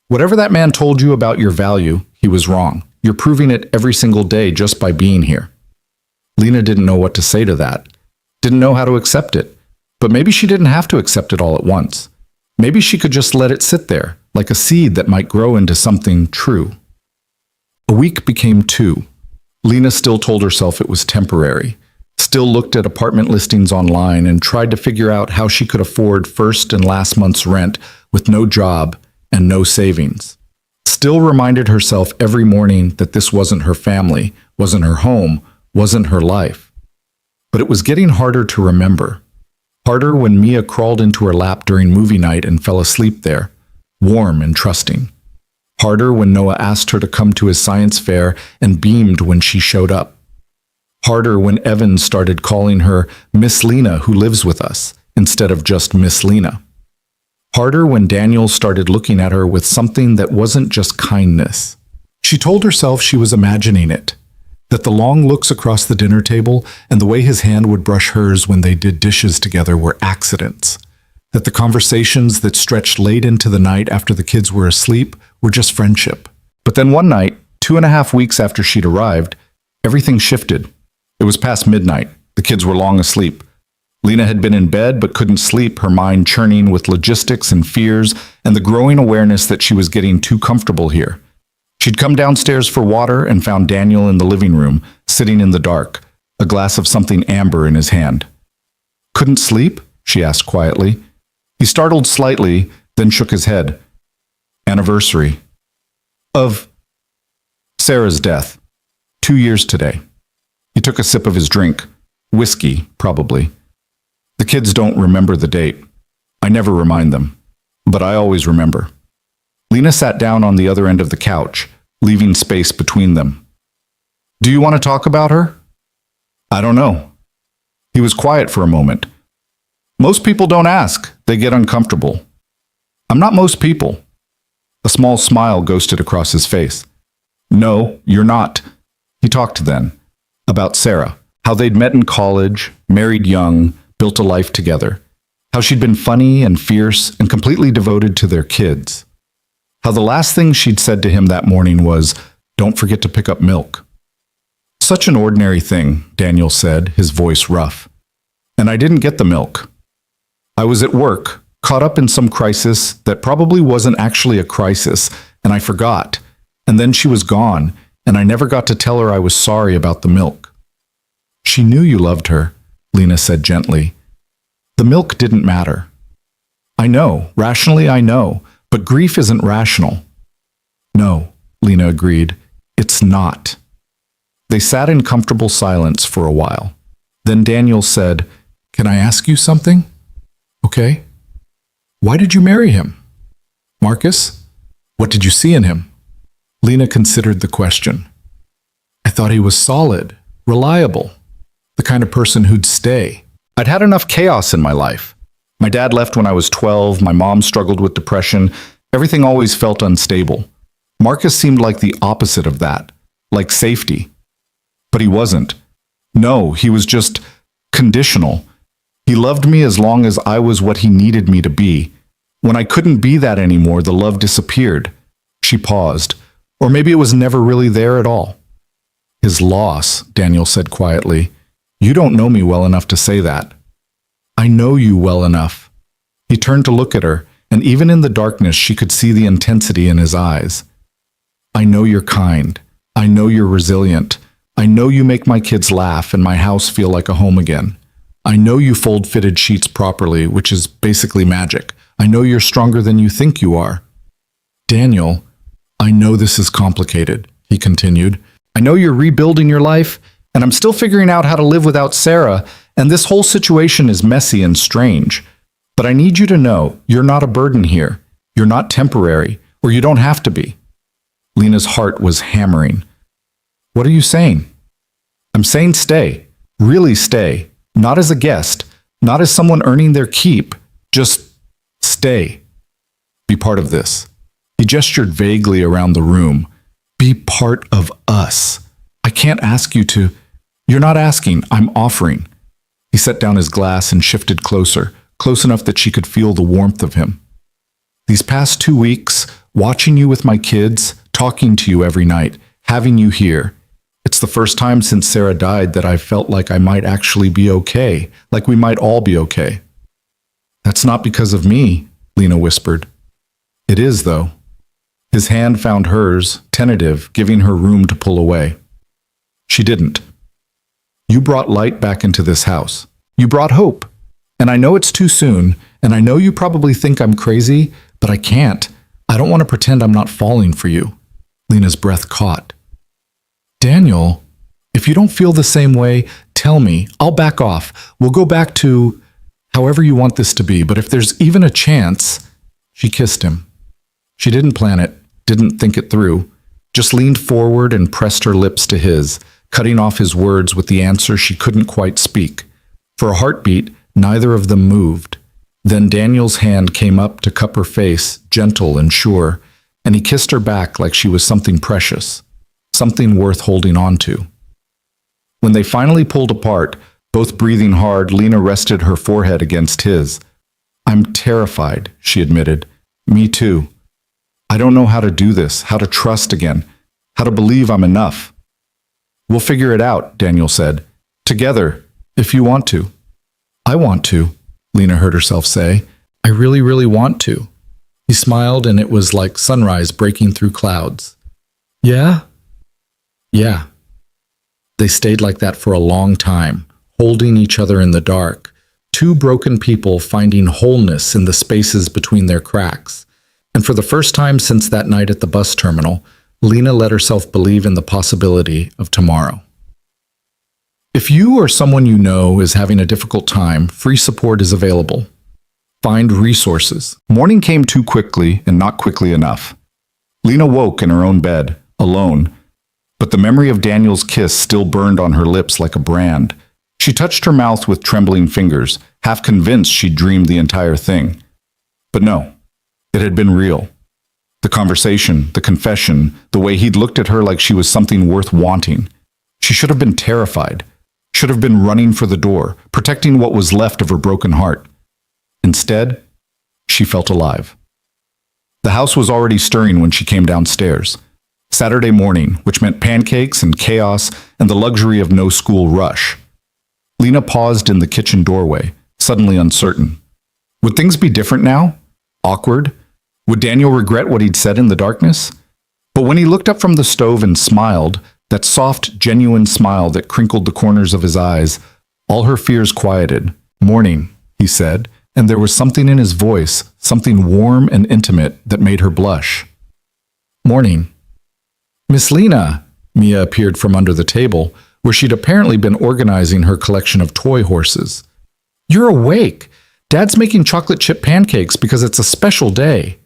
Whatever that man told you about your value, he was wrong. You're proving it every single day just by being here. Lena didn't know what to say to that. Didn't know how to accept it. But maybe she didn't have to accept it all at once. Maybe she could just let it sit there, like a seed that might grow into something true. A week became 2. Lena still told herself it was temporary, still looked at apartment listings online and tried to figure out how she could afford first and last month's rent with no job and no savings. Still reminded herself every morning that this wasn't her family, wasn't her home, wasn't her life. But it was getting harder to remember. Harder when Mia crawled into her lap during movie night and fell asleep there, warm and trusting. Harder when Noah asked her to come to his science fair and beamed when she showed up. Harder when Evan started calling her Miss Lena who lives with us, instead of just Miss Lena. Harder when Daniel started looking at her with something that wasn't just kindness. She told herself she was imagining it, that the long looks across the dinner table and the way his hand would brush hers when they did dishes together were accidents, that the conversations that stretched late into the night after the kids were asleep were just friendship. But then one night, 2.5 weeks after she'd arrived, everything shifted. It was past midnight. The kids were long asleep. Lena had been in bed but couldn't sleep, her mind churning with logistics and fears and the growing awareness that she was getting too comfortable here. She'd come downstairs for water and found Daniel in the living room, sitting in the dark, a glass of something amber in his hand. Couldn't sleep? She asked quietly. He startled slightly, then shook his head. Anniversary. Of Sarah's death. 2 years today. He took a sip of his drink. Whiskey, probably. The kids don't remember the date. I never remind them. But I always remember. Lena sat down on the other end of the couch, leaving space between them. Do you want to talk about her? I don't know. He was quiet for a moment. Most people don't ask. They get uncomfortable. I'm not most people. A small smile ghosted across his face. No, you're not. He talked then. About Sarah. How they'd met in college, married young, built a life together. How she'd been funny and fierce and completely devoted to their kids. How the last thing she'd said to him that morning was, "Don't forget to pick up milk." Such an ordinary thing, Daniel said, his voice rough. And I didn't get the milk. I was at work, caught up in some crisis that probably wasn't actually a crisis, and I forgot. And then she was gone, and I never got to tell her I was sorry about the milk. She knew you loved her, Lena said gently. The milk didn't matter. I know, rationally I know, but grief isn't rational. No, Lena agreed, it's not. They sat in comfortable silence for a while. Then Daniel said, "Can I ask you something?" "Okay." "Why did you marry him?" "Marcus? What did you see in him?" Lena considered the question. "I thought he was solid, reliable, the kind of person who'd stay. I'd had enough chaos in my life. My dad left when I was 12, my mom struggled with depression, everything always felt unstable. Marcus seemed like the opposite of that, like safety. But he wasn't. No, he was just conditional. He loved me as long as I was what he needed me to be. When I couldn't be that anymore, the love disappeared." She paused. Or maybe it was never really there at all. "His loss," Daniel said quietly. "You don't know me well enough to say that." "I know you well enough." He turned to look at her, and even in the darkness she could see the intensity in his eyes. I know you're kind. I know you're resilient. I know you make my kids laugh and my house feel like a home again. I know you fold fitted sheets properly, which is basically magic. I know you're stronger than you think you are. Daniel, I know this is complicated, he continued. I know you're rebuilding your life, and I'm still figuring out how to live without Sarah, and this whole situation is messy and strange. But I need you to know you're not a burden here. You're not temporary, or you don't have to be. Lena's heart was hammering. What are you saying? I'm saying stay. Really stay. Not as a guest. Not as someone earning their keep. Just stay. Be part of this. He gestured vaguely around the room. Be part of us. I can't ask you to. You're not asking. I'm offering. He set down his glass and shifted closer, close enough that she could feel the warmth of him. These past 2 weeks, watching you with my kids, talking to you every night, having you here. It's the first time since Sarah died that I felt like I might actually be okay, like we might all be okay. That's not because of me, Lena whispered. It is, though. His hand found hers, tentative, giving her room to pull away. She didn't. You brought light back into this house. You brought hope. And I know it's too soon, and I know you probably think I'm crazy, but I can't. I don't want to pretend I'm not falling for you. Lena's breath caught. Daniel, if you don't feel the same way, tell me. I'll back off. We'll go back to however you want this to be, but if there's even a chance... She kissed him. She didn't plan it, didn't think it through, just leaned forward and pressed her lips to his, cutting off his words with the answer she couldn't quite speak. For a heartbeat, neither of them moved. Then Daniel's hand came up to cup her face, gentle and sure, and he kissed her back like she was something precious, something worth holding on to. When they finally pulled apart, both breathing hard, Lena rested her forehead against his. I'm terrified, she admitted. Me too. I don't know how to do this, how to trust again, how to believe I'm enough. We'll figure it out, Daniel said. Together, if you want to. I want to, Lena heard herself say. I really, really want to. He smiled, and it was like sunrise breaking through clouds. Yeah? Yeah. They stayed like that for a long time, holding each other in the dark, two broken people finding wholeness in the spaces between their cracks. And for the first time since that night at the bus terminal, Lena let herself believe in the possibility of tomorrow. If you or someone you know is having a difficult time, free support is available. Find resources. Morning came too quickly and not quickly enough. Lena woke in her own bed, alone, but the memory of Daniel's kiss still burned on her lips like a brand. She touched her mouth with trembling fingers, half convinced she'd dreamed the entire thing. But no, it had been real. The conversation, the confession, the way he'd looked at her like she was something worth wanting. She should have been terrified, should have been running for the door, protecting what was left of her broken heart. Instead, she felt alive. The house was already stirring when she came downstairs. Saturday morning, which meant pancakes and chaos and the luxury of no school rush. Lena paused in the kitchen doorway, suddenly uncertain. Would things be different now? Awkward? Would Daniel regret what he'd said in the darkness? But when he looked up from the stove and smiled, that soft, genuine smile that crinkled the corners of his eyes, all her fears quieted. Morning, he said, and there was something in his voice, something warm and intimate that made her blush. Morning. Miss Lena, Mia appeared from under the table, where she'd apparently been organizing her collection of toy horses. You're awake. Dad's making chocolate chip pancakes because it's a special day.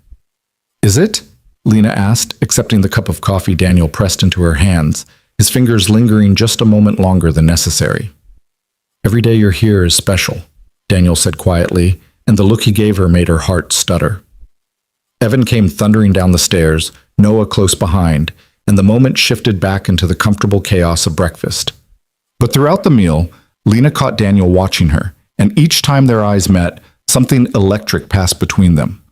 Is it? Lena asked, accepting the cup of coffee Daniel pressed into her hands, his fingers lingering just a moment longer than necessary. Every day you're here is special, Daniel said quietly, and the look he gave her made her heart stutter. Evan came thundering down the stairs, Noah close behind, and the moment shifted back into the comfortable chaos of breakfast. But throughout the meal, Lena caught Daniel watching her, and each time their eyes met, something electric passed between them.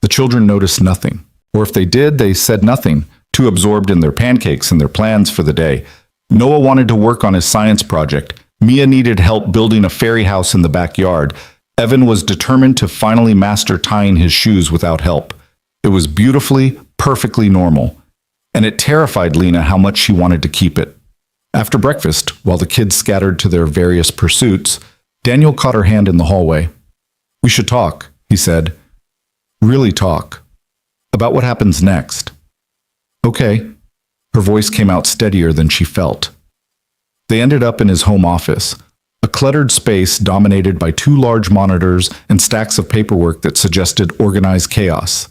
The children noticed nothing, or if they did, they said nothing, too absorbed in their pancakes and their plans for the day. Noah wanted to work on his science project. Mia needed help building a fairy house in the backyard. Evan was determined to finally master tying his shoes without help. It was beautifully, perfectly normal, and it terrified Lena how much she wanted to keep it. After breakfast, while the kids scattered to their various pursuits, Daniel caught her hand in the hallway. "We should talk," he said. "Really talk. About what happens next." "Okay." Her voice came out steadier than she felt. They ended up in his home office, a cluttered space dominated by 2 large monitors and stacks of paperwork that suggested organized chaos.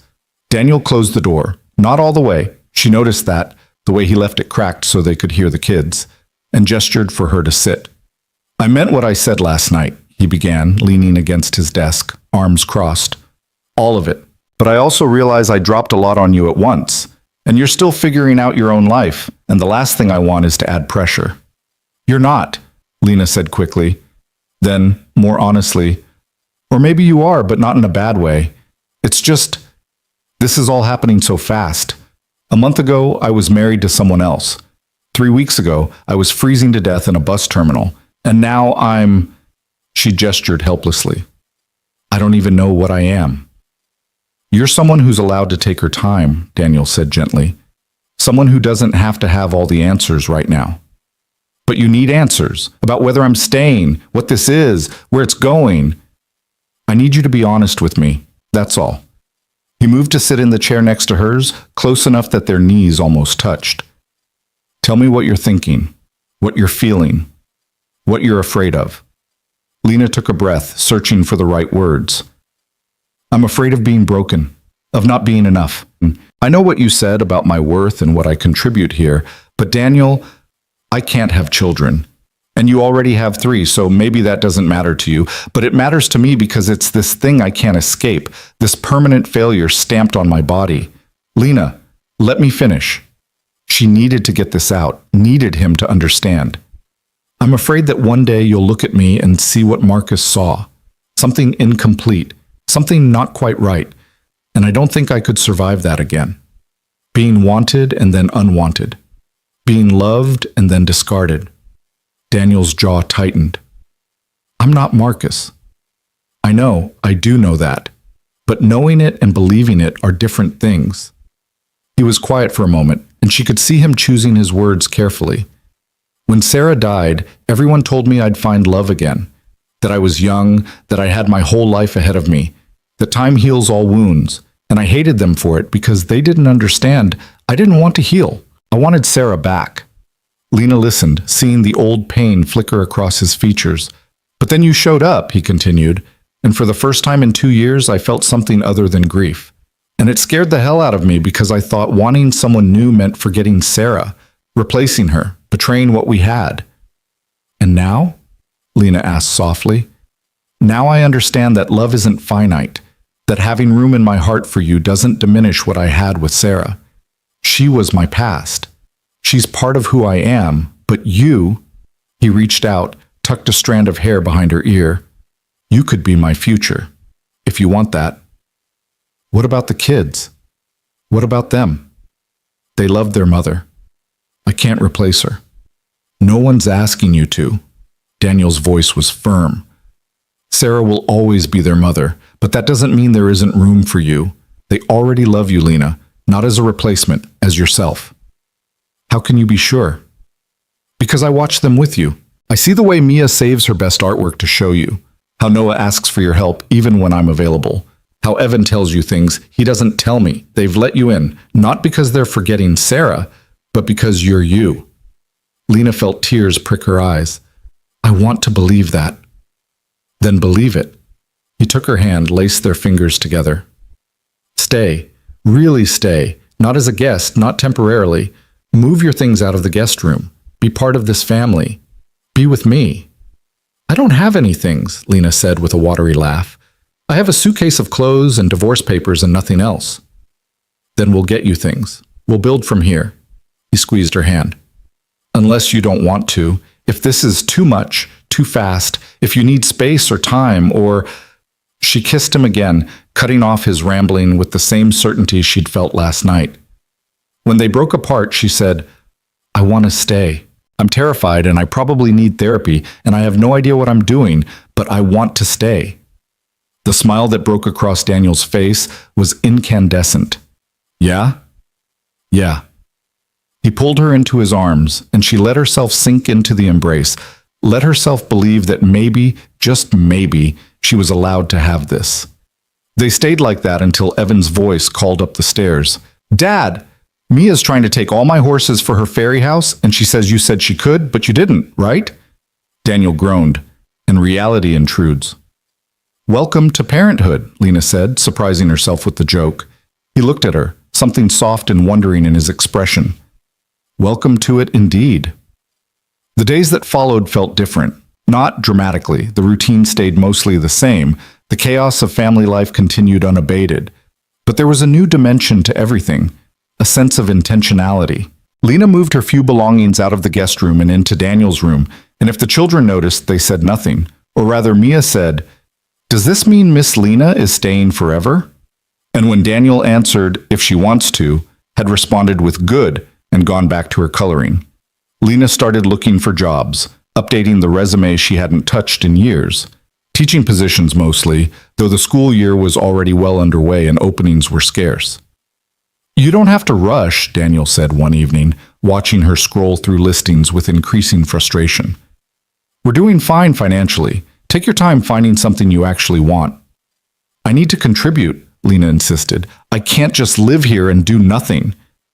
Daniel closed the door, not all the way. She noticed that, the way he left it cracked so they could hear the kids, and gestured for her to sit. "I meant what I said last night," he began, leaning against his desk, arms crossed. "All of it. But I also realize I dropped a lot on you at once, and you're still figuring out your own life, and the last thing I want is to add pressure." "You're not," Lena said quickly. Then, more honestly, "Or maybe you are, but not in a bad way. It's just, this is all happening so fast. A month ago, I was married to someone else. 3 weeks ago, I was freezing to death in a bus terminal. And now I'm—" She gestured helplessly. "I don't even know what I am." "You're someone who's allowed to take her time," Daniel said gently. "Someone who doesn't have to have all the answers right now. But you need answers about whether I'm staying, what this is, where it's going. I need you to be honest with me, that's all." He moved to sit in the chair next to hers, close enough that their knees almost touched. "Tell me what you're thinking, what you're feeling, what you're afraid of." Lena took a breath, searching for the right words. "I'm afraid of being broken, of not being enough. I know what you said about my worth and what I contribute here, but Daniel, I can't have children. And you already have 3, so maybe that doesn't matter to you, but it matters to me because it's this thing I can't escape, this permanent failure stamped on my body. Lena, let me finish." She needed to get this out, needed him to understand. "I'm afraid that one day you'll look at me and see what Marcus saw. Something incomplete, something not quite right, and I don't think I could survive that again. Being wanted and then unwanted. Being loved and then discarded." Daniel's jaw tightened. "I'm not Marcus. I know, I do know that. But knowing it and believing it are different things." He was quiet for a moment, and she could see him choosing his words carefully. "When Sarah died, everyone told me I'd find love again, that I was young, that I had my whole life ahead of me, that time heals all wounds, and I hated them for it because they didn't understand. I didn't want to heal. I wanted Sarah back." Lena listened, seeing the old pain flicker across his features. "But then you showed up," he continued, "and for the first time in 2 years I felt something other than grief. And it scared the hell out of me because I thought wanting someone new meant forgetting Sarah, replacing her, betraying what we had." "And now?" Lena asked softly. "Now I understand that love isn't finite, that having room in my heart for you doesn't diminish what I had with Sarah. She was my past. She's part of who I am, but you—" He reached out, tucked a strand of hair behind her ear. "You could be my future, if you want that." "What about the kids? What about them? They loved their mother. I can't replace her." "No one's asking you to." Daniel's voice was firm. "Sarah will always be their mother, but that doesn't mean there isn't room for you. They already love you, Lena, not as a replacement, as yourself." "How can you be sure?" "Because I watch them with you. I see the way Mia saves her best artwork to show you, how Noah asks for your help even when I'm available, how Evan tells you things he doesn't tell me. They've let you in, not because they're forgetting Sarah, but because you're you." Lena felt tears prick her eyes. "I want to believe that." "Then believe it." He took her hand, laced their fingers together. "Stay, really stay, not as a guest, not temporarily. Move your things out of the guest room. Be part of this family. Be with me." "I don't have any things," Lena said with a watery laugh. "I have a suitcase of clothes and divorce papers and nothing else." "Then we'll get you things. We'll build from here." He squeezed her hand. "Unless you don't want to. If this is too much, too fast, if you need space or time or—" She kissed him again, cutting off his rambling with the same certainty she'd felt last night. When they broke apart, she said, "I want to stay. I'm terrified and I probably need therapy and I have no idea what I'm doing, but I want to stay." The smile that broke across Daniel's face was incandescent. Yeah? Yeah. He pulled her into his arms, and she let herself sink into the embrace, let herself believe that maybe, just maybe, she was allowed to have this. They stayed like that until Evan's voice called up the stairs. Dad! Mia's trying to take all my horses for her fairy house, and she says you said she could, but you didn't, right? Daniel groaned, and reality intrudes. Welcome to parenthood, Lena said, surprising herself with the joke. He looked at her, something soft and wondering in his expression. Welcome to it indeed. The days that followed felt different. Not dramatically. The routine stayed mostly the same. The chaos of family life continued unabated. But there was a new dimension to everything, a sense of intentionality. Lena moved her few belongings out of the guest room and into Daniel's room, and if the children noticed, they said nothing. Or rather, Mia said, "Does this mean Miss Lena is staying forever?" And when Daniel answered, if she wants to, had responded with good and gone back to her coloring. Lena started looking for jobs, updating the resume she hadn't touched in years. Teaching positions mostly, though the school year was already well underway and openings were scarce. You don't have to rush, Daniel said one evening, watching her scroll through listings with increasing frustration. We're doing fine financially. Take your time finding something you actually want. I need to contribute, Lena insisted. I can't just live here and do nothing.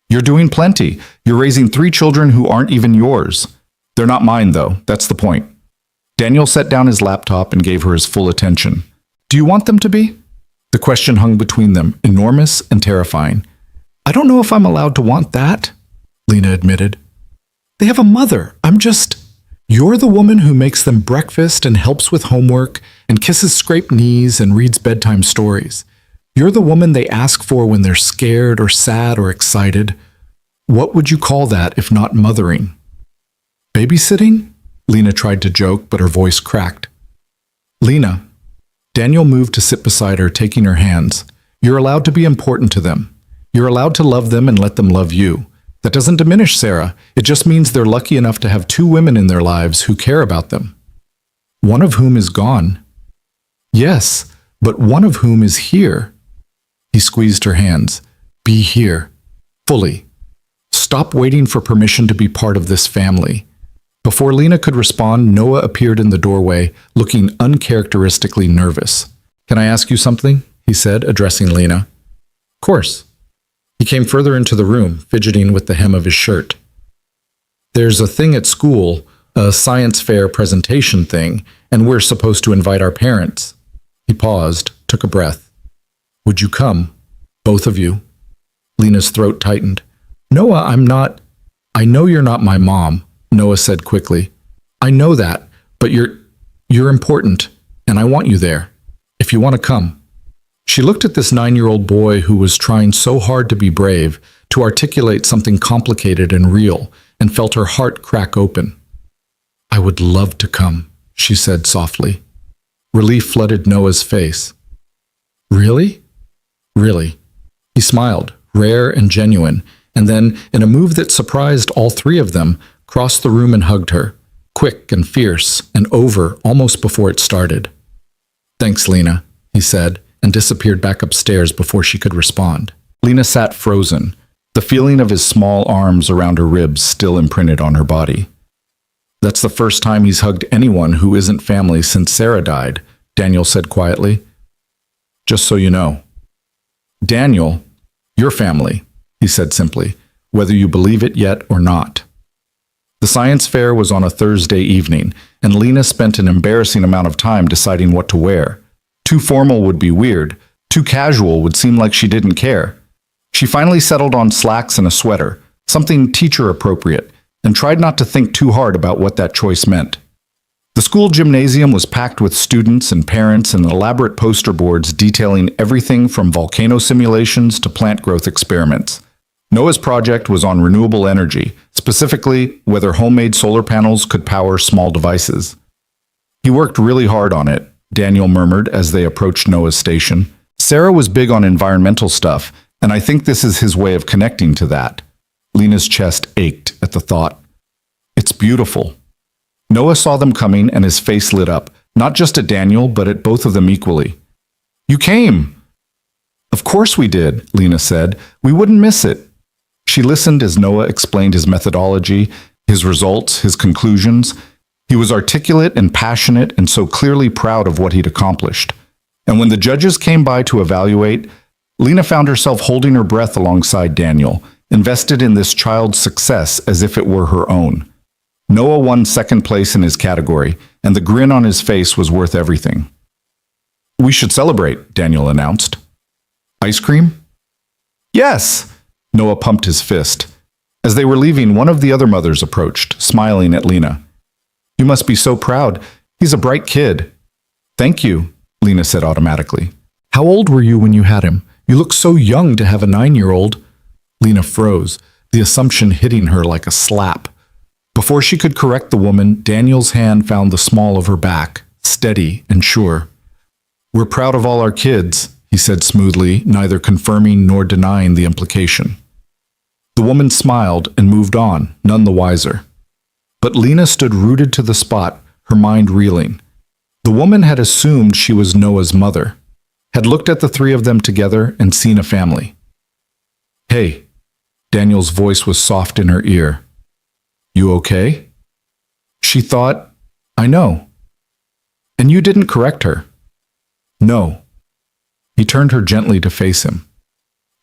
You're doing plenty. You're raising 3 children who aren't even yours. They're not mine, though. That's the point. Daniel set down his laptop and gave her his full attention. Do you want them to be? The question hung between them, enormous and terrifying. I don't know if I'm allowed to want that, Lena admitted. They have a mother. You're the woman who makes them breakfast and helps with homework and kisses scraped knees and reads bedtime stories. You're the woman they ask for when they're scared or sad or excited. What would you call that if not mothering? Babysitting? Lena tried to joke, but her voice cracked. Lena. Daniel moved to sit beside her, taking her hands. You're allowed to be important to them. You're allowed to love them and let them love you. That doesn't diminish Sarah. It just means they're lucky enough to have 2 women in their lives who care about them. One of whom is gone. Yes, but one of whom is here. He squeezed her hands. Be here. Fully. Stop waiting for permission to be part of this family. Before Lena could respond, Noah appeared in the doorway, looking uncharacteristically nervous. Can I ask you something? He said, addressing Lena. Of course. He came further into the room, fidgeting with the hem of his shirt. There's a thing at school, a science fair presentation thing, and we're supposed to invite our parents. He paused, took a breath. Would you come? Both of you? Lena's throat tightened. Noah, I know you're not my mom, Noah said quickly. I know that, but you're important, and I want you there. If you want to come. She looked at this 9-year-old boy who was trying so hard to be brave, to articulate something complicated and real, and felt her heart crack open. I would love to come, she said softly. Relief flooded Noah's face. Really? Really. He smiled, rare and genuine, and then, in a move that surprised all 3 of them, crossed the room and hugged her, quick and fierce, and over almost before it started. Thanks, Lena, he said, and disappeared back upstairs before she could respond. Lena sat frozen, the feeling of his small arms around her ribs still imprinted on her body. That's the first time he's hugged anyone who isn't family since Sarah died, Daniel said quietly. Just so you know. Daniel, your family, he said simply, whether you believe it yet or not. The science fair was on a Thursday evening, and Lena spent an embarrassing amount of time deciding what to wear. Too formal would be weird. Too casual would seem like she didn't care. She finally settled on slacks and a sweater, something teacher-appropriate, and tried not to think too hard about what that choice meant. The school gymnasium was packed with students and parents and elaborate poster boards detailing everything from volcano simulations to plant growth experiments. Noah's project was on renewable energy, specifically whether homemade solar panels could power small devices. He worked really hard on it, Daniel murmured as they approached Noah's station. Sarah was big on environmental stuff, and I think this is his way of connecting to that. Lena's chest ached at the thought. It's beautiful. Noah saw them coming and his face lit up, not just at Daniel, but at both of them equally. You came. Of course we did, Lena said. We wouldn't miss it. She listened as Noah explained his methodology, his results, his conclusions. He was articulate and passionate and so clearly proud of what he'd accomplished. And when the judges came by to evaluate, Lena found herself holding her breath alongside Daniel, invested in this child's success as if it were her own. Noah won second place in his category, and the grin on his face was worth everything. We should celebrate, Daniel announced. Ice cream? Yes! Noah pumped his fist. As they were leaving, one of the other mothers approached, smiling at Lena. You must be so proud. He's a bright kid. Thank you, Lena said automatically. How old were you when you had him? You look so young to have a 9-year-old. Lena froze, the assumption hitting her like a slap. Before she could correct the woman, Daniel's hand found the small of her back, steady and sure. We're proud of all our kids, he said smoothly, neither confirming nor denying the implication. The woman smiled and moved on, none the wiser. But Lena stood rooted to the spot, her mind reeling. The woman had assumed she was Noah's mother, had looked at the three of them together and seen a family. Hey, Daniel's voice was soft in her ear. You okay? She thought, I know. And you didn't correct her. No. He turned her gently to face him.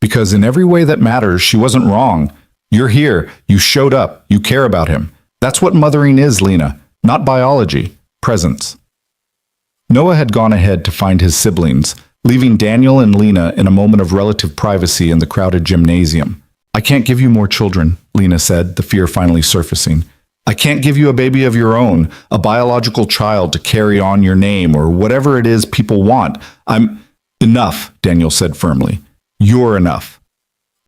Because in every way that matters, she wasn't wrong. You're here. You showed up. You care about him. That's what mothering is, Lena. Not biology. Presence. Noah had gone ahead to find his siblings, leaving Daniel and Lena in a moment of relative privacy in the crowded gymnasium. I can't give you more children, Lena said, the fear finally surfacing. I can't give you a baby of your own, a biological child to carry on your name or whatever it is people want. Enough, Daniel said firmly. You're enough.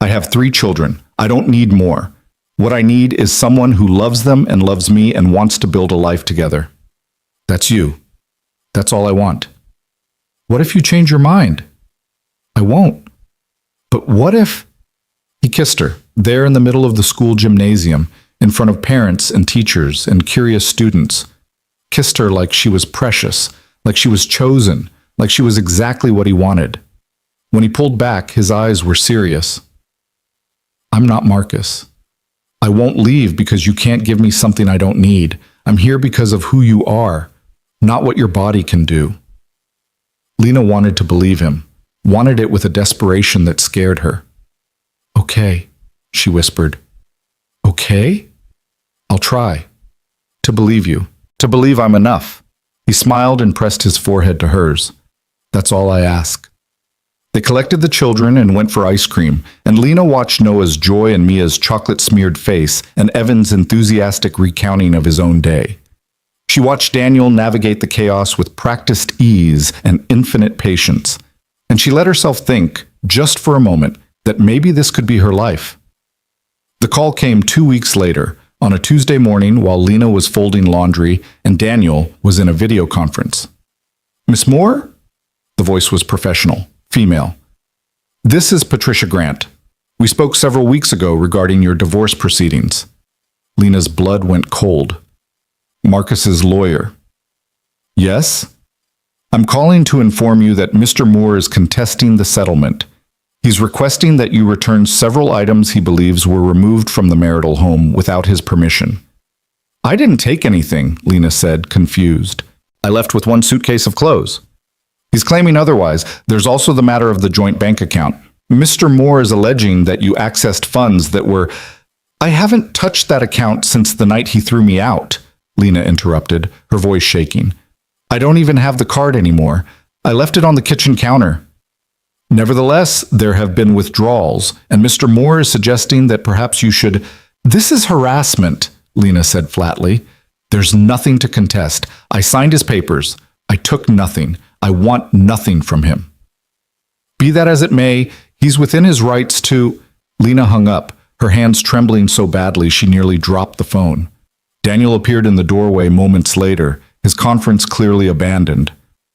I have 3 children. I don't need more. What I need is someone who loves them and loves me and wants to build a life together. That's you. That's all I want. What if you change your mind? I won't. But what if... He kissed her, there in the middle of the school gymnasium, in front of parents and teachers and curious students. Kissed her like she was precious, like she was chosen, like she was exactly what he wanted. When he pulled back, his eyes were serious. I'm not Marcus. I won't leave because you can't give me something I don't need. I'm here because of who you are, not what your body can do. Lena wanted to believe him, wanted it with a desperation that scared her. Okay, she whispered. Okay? I'll try. To believe you. To believe I'm enough. He smiled and pressed his forehead to hers. That's all I ask. They collected the children and went for ice cream, and Lena watched Noah's joy and Mia's chocolate-smeared face and Evan's enthusiastic recounting of his own day. She watched Daniel navigate the chaos with practiced ease and infinite patience, and she let herself think, just for a moment, that maybe this could be her life. The call came 2 weeks later, on a Tuesday morning while Lena was folding laundry and Daniel was in a video conference. Miss Moore? The voice was professional, female. This is Patricia Grant. We spoke several weeks ago regarding your divorce proceedings. Lena's blood went cold. Marcus's lawyer. Yes? I'm calling to inform you that Mr. Moore is contesting the settlement. He's requesting that you return several items he believes were removed from the marital home without his permission. I didn't take anything, Lena said, confused. I left with 1 suitcase of clothes. He's claiming otherwise. There's also the matter of the joint bank account. Mr. Moore is alleging that you accessed funds that were... I haven't touched that account since the night he threw me out, Lena interrupted, her voice shaking. I don't even have the card anymore. I left it on the kitchen counter. Nevertheless, there have been withdrawals, and Mr. Moore is suggesting that perhaps you should... This is harassment, Lena said flatly. There's nothing to contest. I signed his papers. I took nothing. I want nothing from him. Be that as it may, he's within his rights to... Lena hung up, her hands trembling so badly she nearly dropped the phone. Daniel appeared in the doorway moments later, his conference clearly abandoned.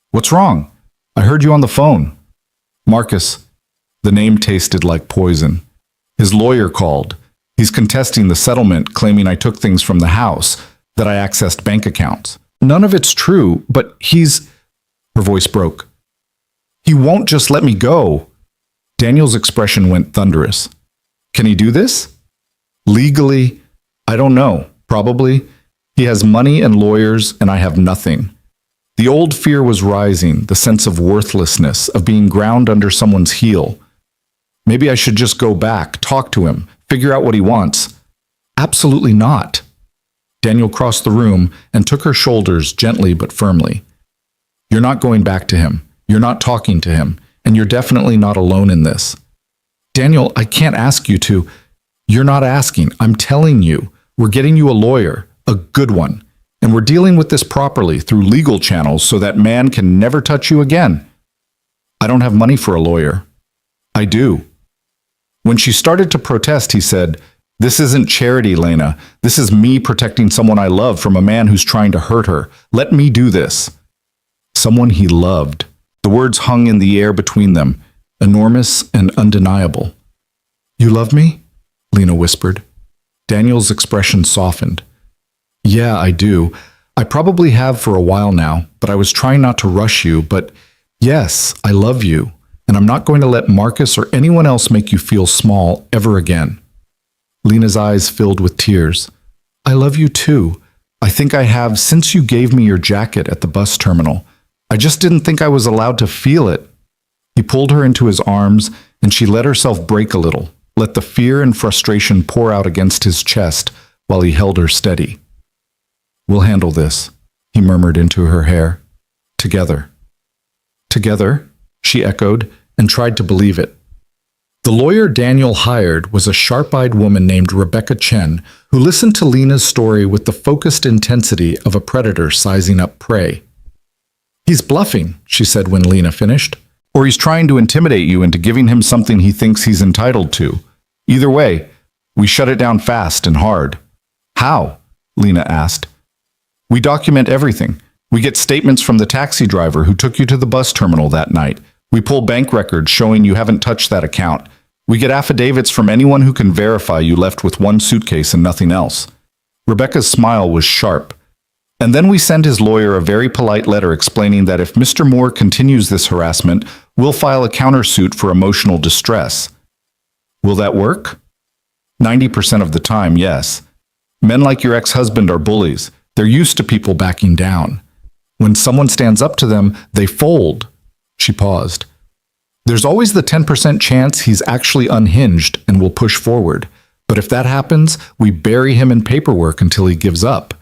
What's wrong? I heard you on the phone. Marcus. The name tasted like poison. His lawyer called. He's contesting the settlement, claiming I took things from the house, that I accessed bank accounts. None of it's true, but he's... Her voice broke. He won't just let me go. Daniel's expression went thunderous. Can he do this? Legally, I don't know. Probably. He has money and lawyers, and I have nothing. The old fear was rising, the sense of worthlessness, of being ground under someone's heel. Maybe I should just go back, talk to him, figure out what he wants. Absolutely not. Daniel crossed the room and took her shoulders gently but firmly. You're not going back to him. You're not talking to him. And you're definitely not alone in this. Daniel, I can't ask you to. You're not asking. I'm telling you. We're getting you a lawyer, a good one. And we're dealing with this properly through legal channels so that man can never touch you again. I don't have money for a lawyer. I do. When she started to protest, he said, This isn't charity, Lena. This is me protecting someone I love from a man who's trying to hurt her. Let me do this. Someone he loved. The words hung in the air between them, enormous and undeniable. You love me? Lena whispered. Daniel's expression softened. Yeah, I do. I probably have for a while now, but I was trying not to rush you, but yes, I love you, and I'm not going to let Marcus or anyone else make you feel small ever again. Lena's eyes filled with tears. I love you too. I think I have since you gave me your jacket at the bus terminal. I just didn't think I was allowed to feel it. He pulled her into his arms, and she let herself break a little, let the fear and frustration pour out against his chest while he held her steady. We'll handle this, he murmured into her hair. Together. Together, she echoed and tried to believe it. The lawyer Daniel hired was a sharp-eyed woman named Rebecca Chen, who listened to Lena's story with the focused intensity of a predator sizing up prey. He's bluffing, she said when Lena finished. Or he's trying to intimidate you into giving him something he thinks he's entitled to. Either way, we shut it down fast and hard. How? Lena asked. We document everything. We get statements from the taxi driver who took you to the bus terminal that night. We pull bank records showing you haven't touched that account. We get affidavits from anyone who can verify you left with one suitcase and nothing else. Rebecca's smile was sharp. And then we send his lawyer a very polite letter explaining that if Mr. Moore continues this harassment, we'll file a countersuit for emotional distress. Will that work? 90% of the time, yes. Men like your ex-husband are bullies. They're used to people backing down. When someone stands up to them, they fold. She paused. There's always the 10% chance he's actually unhinged and will push forward. But if that happens, we bury him in paperwork until he gives up.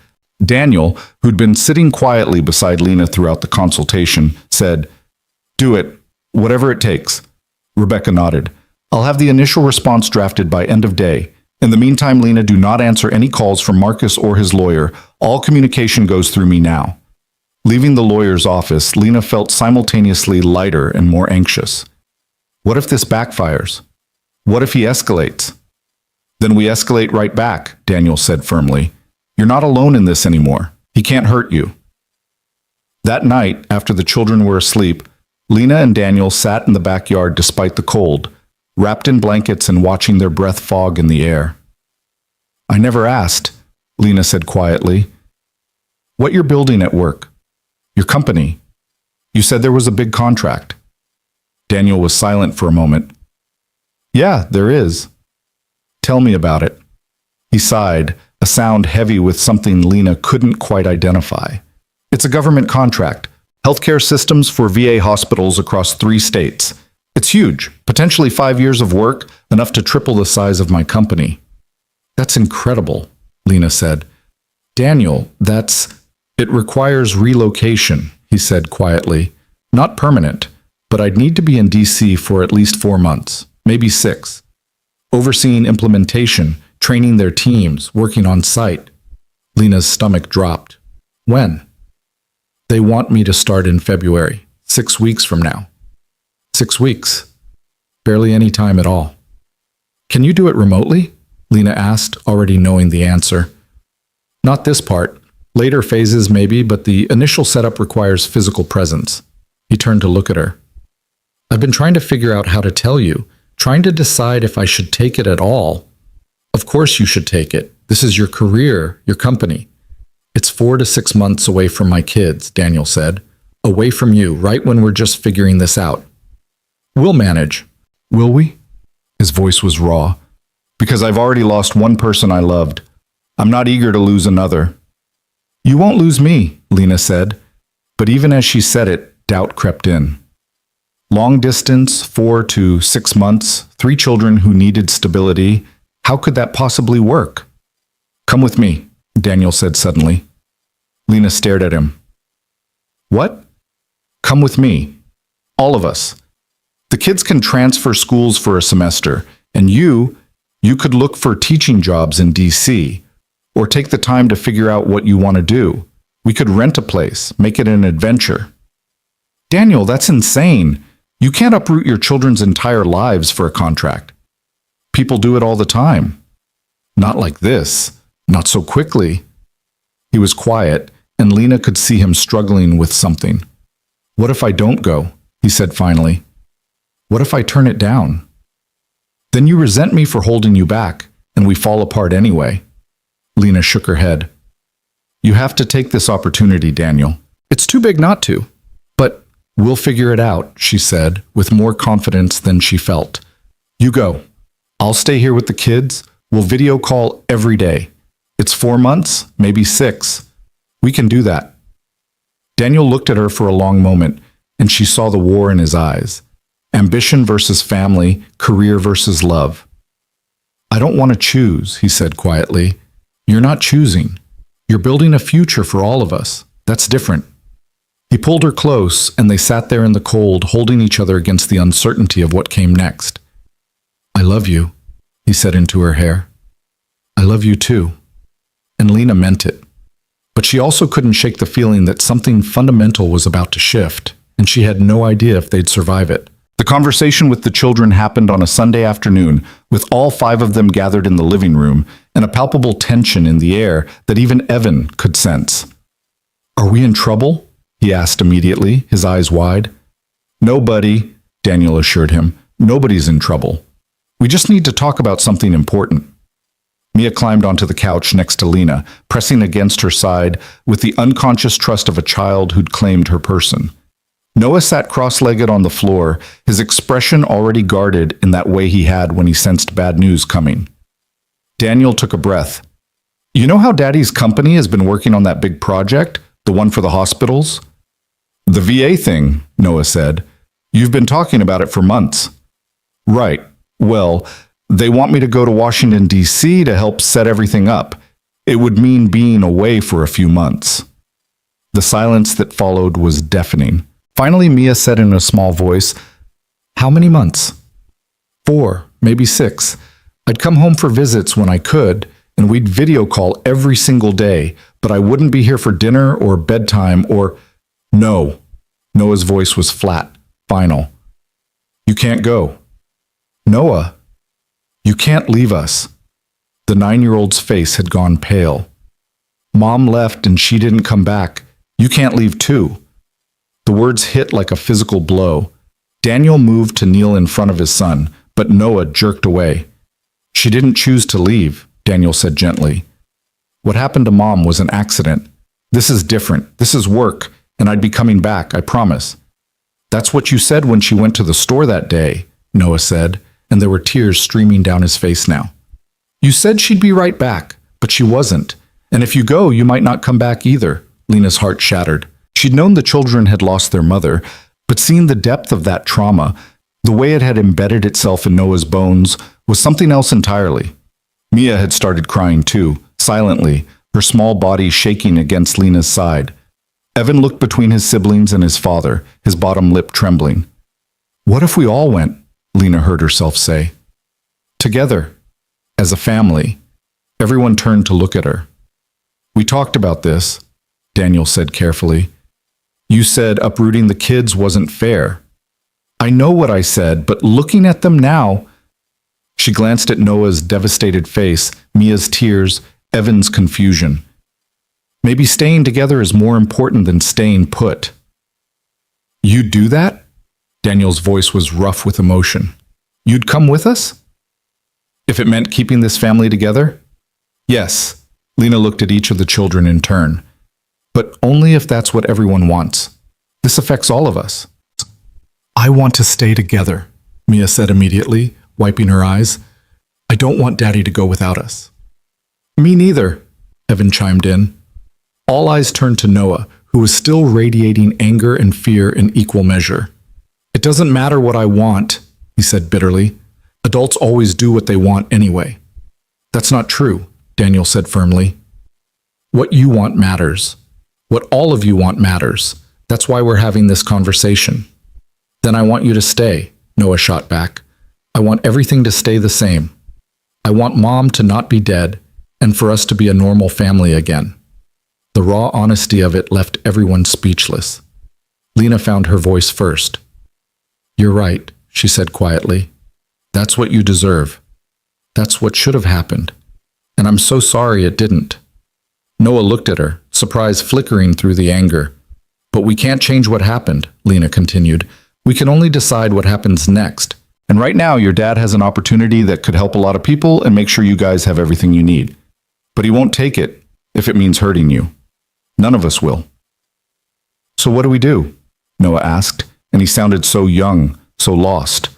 Daniel, who'd been sitting quietly beside Lena throughout the consultation, said, Do it, whatever it takes. Rebecca nodded. I'll have the initial response drafted by end of day. In the meantime, Lena, do not answer any calls from Marcus or his lawyer. All communication goes through me now. Leaving the lawyer's office, Lena felt simultaneously lighter and more anxious. What if this backfires? What if he escalates? Then we escalate right back, Daniel said firmly. You're not alone in this anymore. He can't hurt you. That night, after the children were asleep, Lena and Daniel sat in the backyard despite the cold, wrapped in blankets and watching their breath fog in the air. I never asked, Lena said quietly. What you're building at work? Your company. You said there was a big contract. Daniel was silent for a moment. Yeah, there is. Tell me about it. He sighed, a sound heavy with something Lena couldn't quite identify. It's a government contract. Healthcare systems for VA hospitals across 3 states. It's huge. Potentially 5 years of work, enough to triple the size of my company. That's incredible, Lena said. Daniel, it requires relocation, he said quietly. Not permanent, but I'd need to be in DC for at least 4 months, maybe 6. Overseeing implementation, training their teams, working on site. Lena's stomach dropped. When? They want me to start in February, 6 weeks from now. 6 weeks. Barely any time at all. Can you do it remotely? Lena asked, already knowing the answer. Not this part. Later phases maybe, but the initial setup requires physical presence. He turned to look at her. I've been trying to figure out how to tell you, trying to decide if I should take it at all. Of course you should take it. This is your career, your company. It's 4 to 6 months away from my kids, Daniel said. Away from you, right when we're just figuring this out. We'll manage. Will we? His voice was raw. Because I've already lost one person I loved. I'm not eager to lose another. You won't lose me, Lena said. But even as she said it, doubt crept in. Long distance, 4 to 6 months, 3 children who needed stability. How could that possibly work? Come with me, Daniel said suddenly. Lena stared at him. What? Come with me. All of us. The kids can transfer schools for a semester, and you could look for teaching jobs in DC, or take the time to figure out what you want to do. We could rent a place, make it an adventure. Daniel, that's insane. You can't uproot your children's entire lives for a contract. People do it all the time. Not like this. Not so quickly. He was quiet, and Lena could see him struggling with something. What if I don't go? He said finally. What if I turn it down? Then you resent me for holding you back, and we fall apart anyway. Lena shook her head. You have to take this opportunity, Daniel. It's too big not to. But we'll figure it out, she said, with more confidence than she felt. You go. I'll stay here with the kids. We'll video call every day. It's 4 months, maybe 6. We can do that. Daniel looked at her for a long moment, and she saw the war in his eyes. Ambition versus family, career versus love. I don't want to choose, he said quietly. You're not choosing. You're building a future for all of us. That's different. He pulled her close, and they sat there in the cold, holding each other against the uncertainty of what came next. I love you, he said into her hair. I love you too. And Lena meant it. But she also couldn't shake the feeling that something fundamental was about to shift, and she had no idea if they'd survive it. The conversation with the children happened on a Sunday afternoon, with all 5 of them gathered in the living room, and a palpable tension in the air that even Evan could sense. Are we in trouble? He asked immediately, his eyes wide. Nobody, Daniel assured him. Nobody's in trouble. We just need to talk about something important. Mia climbed onto the couch next to Lena, pressing against her side with the unconscious trust of a child who'd claimed her person. Noah sat cross-legged on the floor, his expression already guarded in that way he had when he sensed bad news coming. Daniel took a breath. You know how Daddy's company has been working on that big project, the one for the hospitals? The VA thing, Noah said. You've been talking about it for months. Right. Well, they want me to go to Washington, D.C. to help set everything up. It would mean being away for a few months. The silence that followed was deafening. Finally, Mia said in a small voice, How many months? 4, maybe 6. I'd come home for visits when I could, and we'd video call every single day, but I wouldn't be here for dinner or bedtime or... No. Noah's voice was flat, final. You can't go. Noah, you can't leave us. The 9-year-old's face had gone pale. Mom left and she didn't come back. You can't leave too. The words hit like a physical blow. Daniel moved to kneel in front of his son, but Noah jerked away. She didn't choose to leave, Daniel said gently. What happened to Mom was an accident. This is different. This is work, and I'd be coming back, I promise. That's what you said when she went to the store that day, Noah said, and there were tears streaming down his face now. You said she'd be right back, but she wasn't. And if you go, you might not come back either. Lena's heart shattered. She'd known the children had lost their mother, but seeing the depth of that trauma, the way it had embedded itself in Noah's bones, was something else entirely. Mia had started crying too, silently, her small body shaking against Lena's side. Evan looked between his siblings and his father, his bottom lip trembling. What if we all went? Lena heard herself say. Together, as a family. Everyone turned to look at her. We talked about this, Daniel said carefully. You said uprooting the kids wasn't fair. I know what I said, but looking at them now... She glanced at Noah's devastated face, Mia's tears, Evan's confusion. Maybe staying together is more important than staying put. You'd do that? Daniel's voice was rough with emotion. You'd come with us? If it meant keeping this family together? Yes. Lena looked at each of the children in turn. But only if that's what everyone wants. This affects all of us. I want to stay together, Mia said immediately, wiping her eyes. I don't want Daddy to go without us. Me neither, Evan chimed in. All eyes turned to Noah, who was still radiating anger and fear in equal measure. It doesn't matter what I want, he said bitterly. Adults always do what they want anyway. That's not true, Daniel said firmly. What you want matters. What all of you want matters. That's why we're having this conversation. Then I want you to stay, Noah shot back. I want everything to stay the same. I want Mom to not be dead, and for us to be a normal family again. The raw honesty of it left everyone speechless. Lena found her voice first. You're right, she said quietly. That's what you deserve. That's what should have happened. And I'm so sorry it didn't. Noah looked at her, surprise flickering through the anger. But we can't change what happened, Lena continued. We can only decide what happens next. And right now, your dad has an opportunity that could help a lot of people and make sure you guys have everything you need. But he won't take it if it means hurting you. None of us will. So what do we do? Noah asked, and he sounded so young, so lost.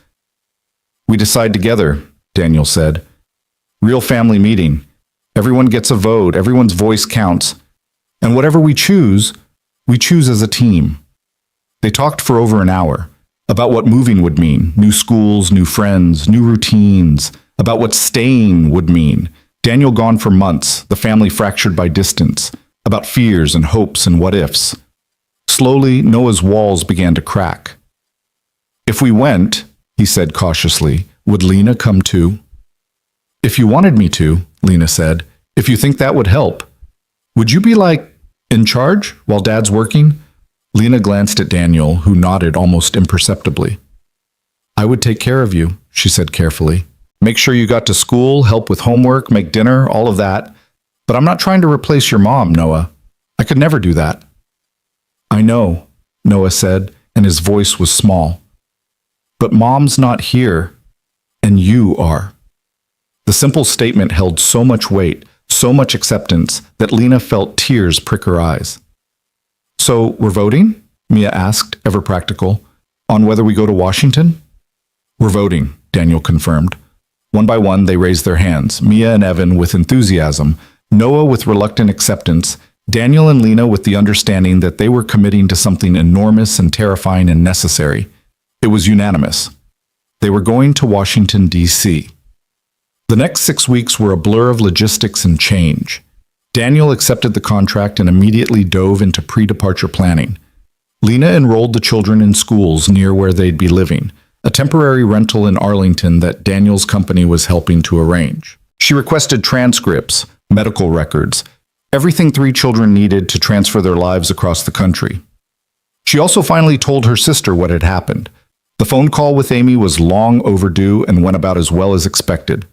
We decide together, Daniel said. Real family meeting. Everyone gets a vote, everyone's voice counts. And whatever we choose as a team. They talked for over an hour about what moving would mean, new schools, new friends, new routines, about what staying would mean. Daniel gone for months, the family fractured by distance, about fears and hopes and what-ifs. Slowly, Noah's walls began to crack. If we went, he said cautiously, would Lena come too? If you wanted me to, Lena said, if you think that would help. Would you be in charge while Dad's working? Lena glanced at Daniel, who nodded almost imperceptibly. I would take care of you, she said carefully. Make sure you got to school, help with homework, make dinner, all of that. But I'm not trying to replace your mom, Noah. I could never do that. I know, Noah said, and his voice was small. But Mom's not here, and you are. The simple statement held so much weight, so much acceptance, that Lena felt tears prick her eyes. So we're voting? Mia asked, ever practical, on whether we go to Washington? We're voting, Daniel confirmed. One by one, they raised their hands, Mia and Evan with enthusiasm, Noah with reluctant acceptance, Daniel and Lena with the understanding that they were committing to something enormous and terrifying and necessary. It was unanimous. They were going to Washington, D.C. The next 6 weeks were a blur of logistics and change. Daniel accepted the contract and immediately dove into pre-departure planning. Lena enrolled the children in schools near where they'd be living, a temporary rental in Arlington that Daniel's company was helping to arrange. She requested transcripts, medical records, everything 3 children needed to transfer their lives across the country. She also finally told her sister what had happened. The phone call with Amy was long overdue and went about as well as expected.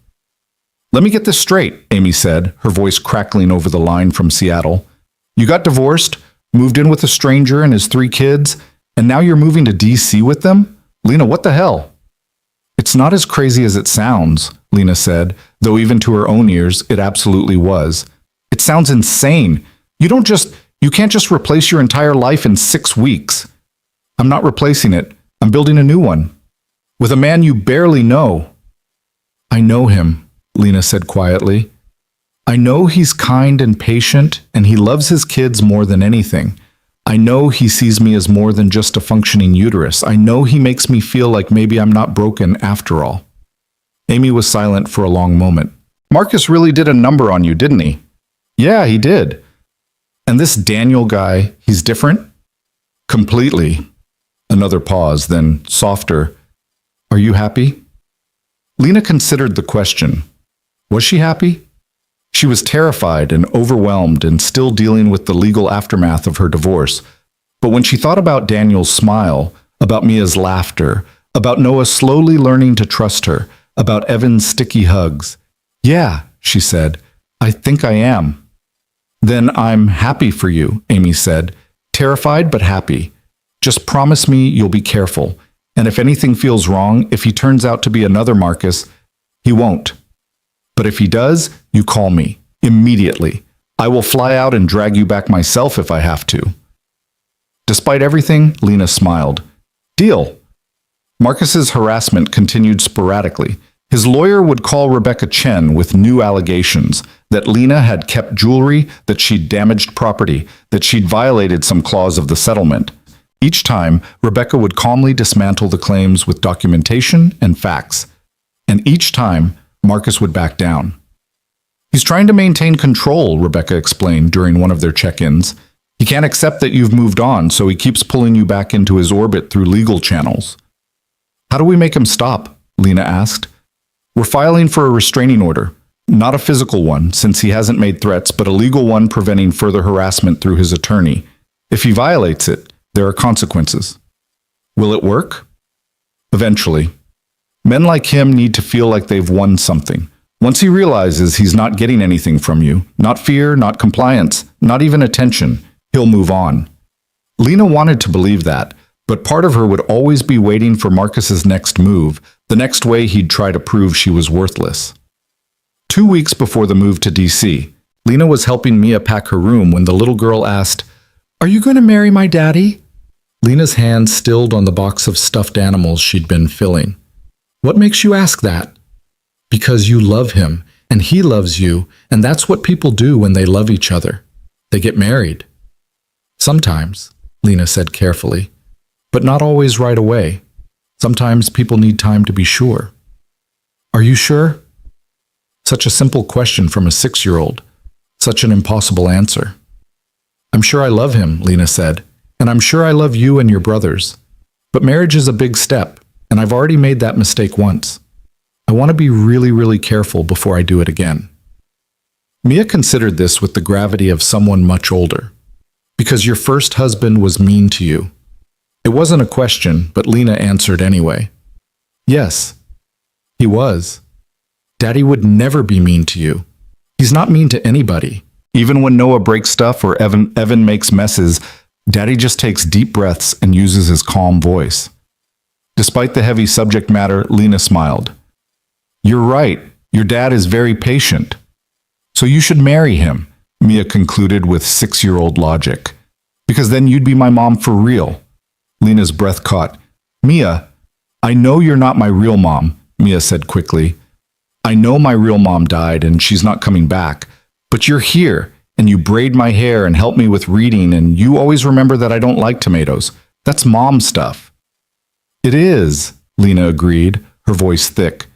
Let me get this straight, Amy said, her voice crackling over the line from Seattle. You got divorced, moved in with a stranger and his 3 kids, and now you're moving to D.C. with them? Lena, what the hell? It's not as crazy as it sounds, Lena said, though even to her own ears, it absolutely was. It sounds insane. You can't just replace your entire life in 6 weeks. I'm not replacing it. I'm building a new one. With a man you barely know. I know him, Lena said quietly. I know he's kind and patient, and he loves his kids more than anything. I know he sees me as more than just a functioning uterus. I know he makes me feel like maybe I'm not broken after all. Amy was silent for a long moment. Marcus really did a number on you, didn't he? Yeah, he did. And this Daniel guy, he's different? Completely. Another pause, then softer. Are you happy? Lena considered the question. Was she happy? She was terrified and overwhelmed and still dealing with the legal aftermath of her divorce. But when she thought about Daniel's smile, about Mia's laughter, about Noah slowly learning to trust her, about Evan's sticky hugs, yeah, she said, I think I am. Then I'm happy for you, Amy said, terrified but happy. Just promise me you'll be careful, and if anything feels wrong, if he turns out to be another Marcus, he won't. But if he does, you call me, immediately. I will fly out and drag you back myself if I have to. Despite everything, Lena smiled. Deal. Marcus's harassment continued sporadically. His lawyer would call Rebecca Chen with new allegations that Lena had kept jewelry, that she'd damaged property, that she'd violated some clause of the settlement. Each time, Rebecca would calmly dismantle the claims with documentation and facts. And each time, Marcus would back down. He's trying to maintain control, Rebecca explained during one of their check-ins. He can't accept that you've moved on, so he keeps pulling you back into his orbit through legal channels. How do we make him stop? Lena asked. We're filing for a restraining order. Not a physical one, since he hasn't made threats, but a legal one preventing further harassment through his attorney. If he violates it, there are consequences. Will it work? Eventually. Men like him need to feel like they've won something. Once he realizes he's not getting anything from you, not fear, not compliance, not even attention, he'll move on. Lena wanted to believe that, but part of her would always be waiting for Marcus's next move, the next way he'd try to prove she was worthless. 2 weeks before the move to D.C., Lena was helping Mia pack her room when the little girl asked, "Are you going to marry my daddy?" Lena's hand stilled on the box of stuffed animals she'd been filling. "What makes you ask that?" "Because you love him, and he loves you, and that's what people do when they love each other. They get married." "Sometimes," Lena said carefully, "but not always right away. Sometimes people need time to be sure." "Are you sure?" Such a simple question from a 6-year-old. Such an impossible answer. "I'm sure I love him," Lena said, "and I'm sure I love you and your brothers. But marriage is a big step, and I've already made that mistake once. I want to be really, really careful before I do it again." Mia considered this with the gravity of someone much older. "Because your first husband was mean to you." It wasn't a question, but Lena answered anyway. "Yes, he was. Daddy would never be mean to you. He's not mean to anybody. Even when Noah breaks stuff or Evan makes messes, Daddy just takes deep breaths and uses his calm voice." Despite the heavy subject matter, Lena smiled. "You're right. Your dad is very patient. So you should marry him," Mia concluded with 6-year-old logic. "Because then you'd be my mom for real." Lena's breath caught. "Mia, I know you're not my real mom," Mia said quickly. "I know my real mom died and she's not coming back. But you're here, and you braid my hair and help me with reading, and you always remember that I don't like tomatoes. That's mom stuff." "It is," Lena agreed, her voice thick.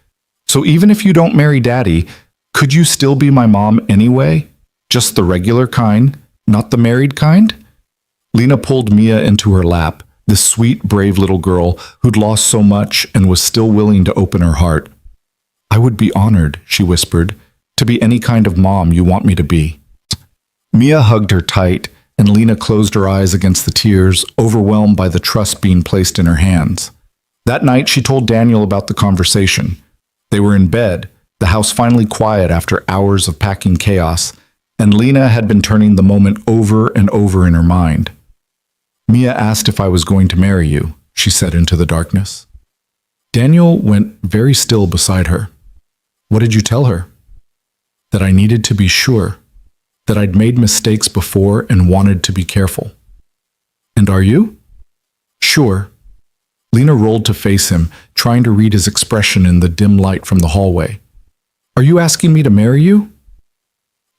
"So even if you don't marry Daddy, could you still be my mom anyway? Just the regular kind, not the married kind?" Lena pulled Mia into her lap, this sweet, brave little girl who'd lost so much and was still willing to open her heart. "I would be honored," she whispered, "to be any kind of mom you want me to be." Mia hugged her tight, and Lena closed her eyes against the tears, overwhelmed by the trust being placed in her hands. That night, she told Daniel about the conversation. They were in bed, the house finally quiet after hours of packing chaos, and Lena had been turning the moment over and over in her mind. "Mia asked if I was going to marry you," she said into the darkness. Daniel went very still beside her. "What did you tell her?" "That I needed to be sure, that I'd made mistakes before and wanted to be careful." "And are you?" "Sure." Lena rolled to face him, trying to read his expression in the dim light from the hallway. "Are you asking me to marry you?"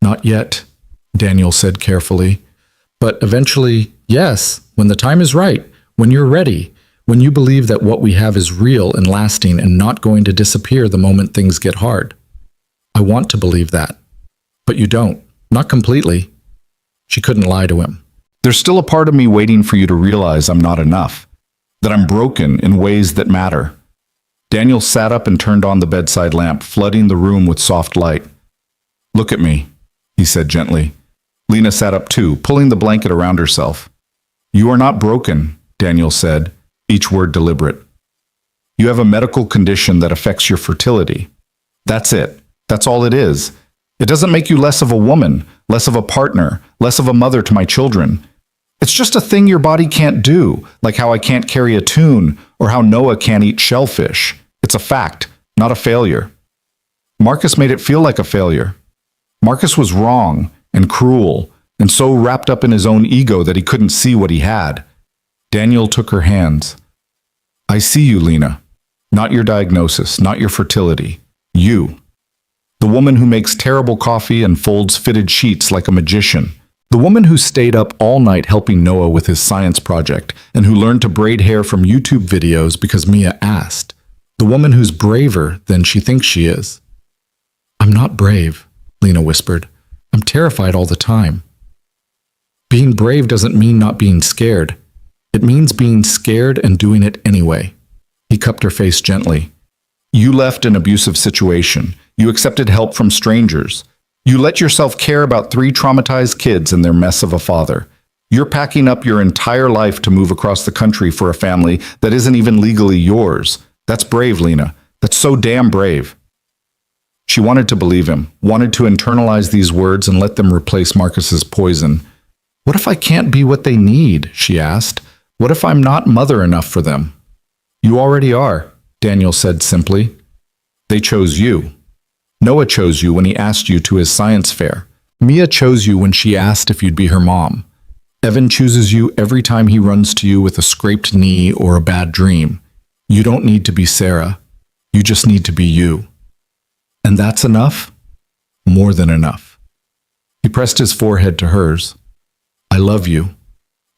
"Not yet," Daniel said carefully. "But eventually, yes, when the time is right, when you're ready, when you believe that what we have is real and lasting and not going to disappear the moment things get hard." "I want to believe that." "But you don't. Not completely." She couldn't lie to him. "There's still a part of me waiting for you to realize I'm not enough, that I'm broken in ways that matter." Daniel sat up and turned on the bedside lamp, flooding the room with soft light. "Look at me," he said gently. Lena sat up too, pulling the blanket around herself. "You are not broken," Daniel said, each word deliberate. "You have a medical condition that affects your fertility. That's it. That's all it is. It doesn't make you less of a woman, less of a partner, less of a mother to my children. It's just a thing your body can't do, like how I can't carry a tune or how Noah can't eat shellfish. It's a fact, not a failure." Marcus made it feel like a failure. Marcus was wrong and cruel and so wrapped up in his own ego that he couldn't see what he had. Daniel took her hands. I see you, Lena. Not your diagnosis, not your fertility. You. The woman who makes terrible coffee and folds fitted sheets like a magician. The woman who stayed up all night helping Noah with his science project and who learned to braid hair from YouTube videos because Mia asked. The woman who's braver than she thinks she is. I'm not brave, Lena whispered. I'm terrified all the time. Being brave doesn't mean not being scared. It means being scared and doing it anyway. He cupped her face gently. You left an abusive situation. You accepted help from strangers. You let yourself care about 3 traumatized kids and their mess of a father. You're packing up your entire life to move across the country for a family that isn't even legally yours. That's brave, Lena. That's so damn brave. She wanted to believe him, wanted to internalize these words and let them replace Marcus's poison. What if I can't be what they need? She asked. What if I'm not mother enough for them? You already are, Daniel said simply. They chose you. Noah chose you when he asked you to his science fair. Mia chose you when she asked if you'd be her mom. Evan chooses you every time he runs to you with a scraped knee or a bad dream. You don't need to be Sarah. You just need to be you. And that's enough? More than enough. He pressed his forehead to hers. I love you.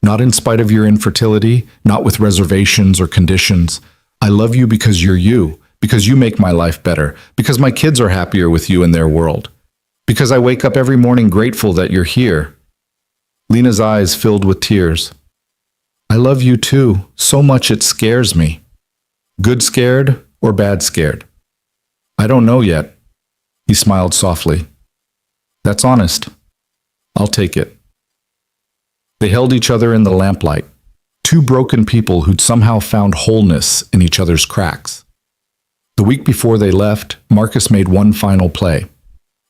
Not in spite of your infertility, not with reservations or conditions. I love you because you're you, because you make my life better, because my kids are happier with you in their world, because I wake up every morning grateful that you're here. Lena's eyes filled with tears. I love you too, so much it scares me. Good scared or bad scared? I don't know yet. He smiled softly. That's honest. I'll take it. They held each other in the lamplight, 2 broken people who'd somehow found wholeness in each other's cracks. The week before they left, Marcus made one final play.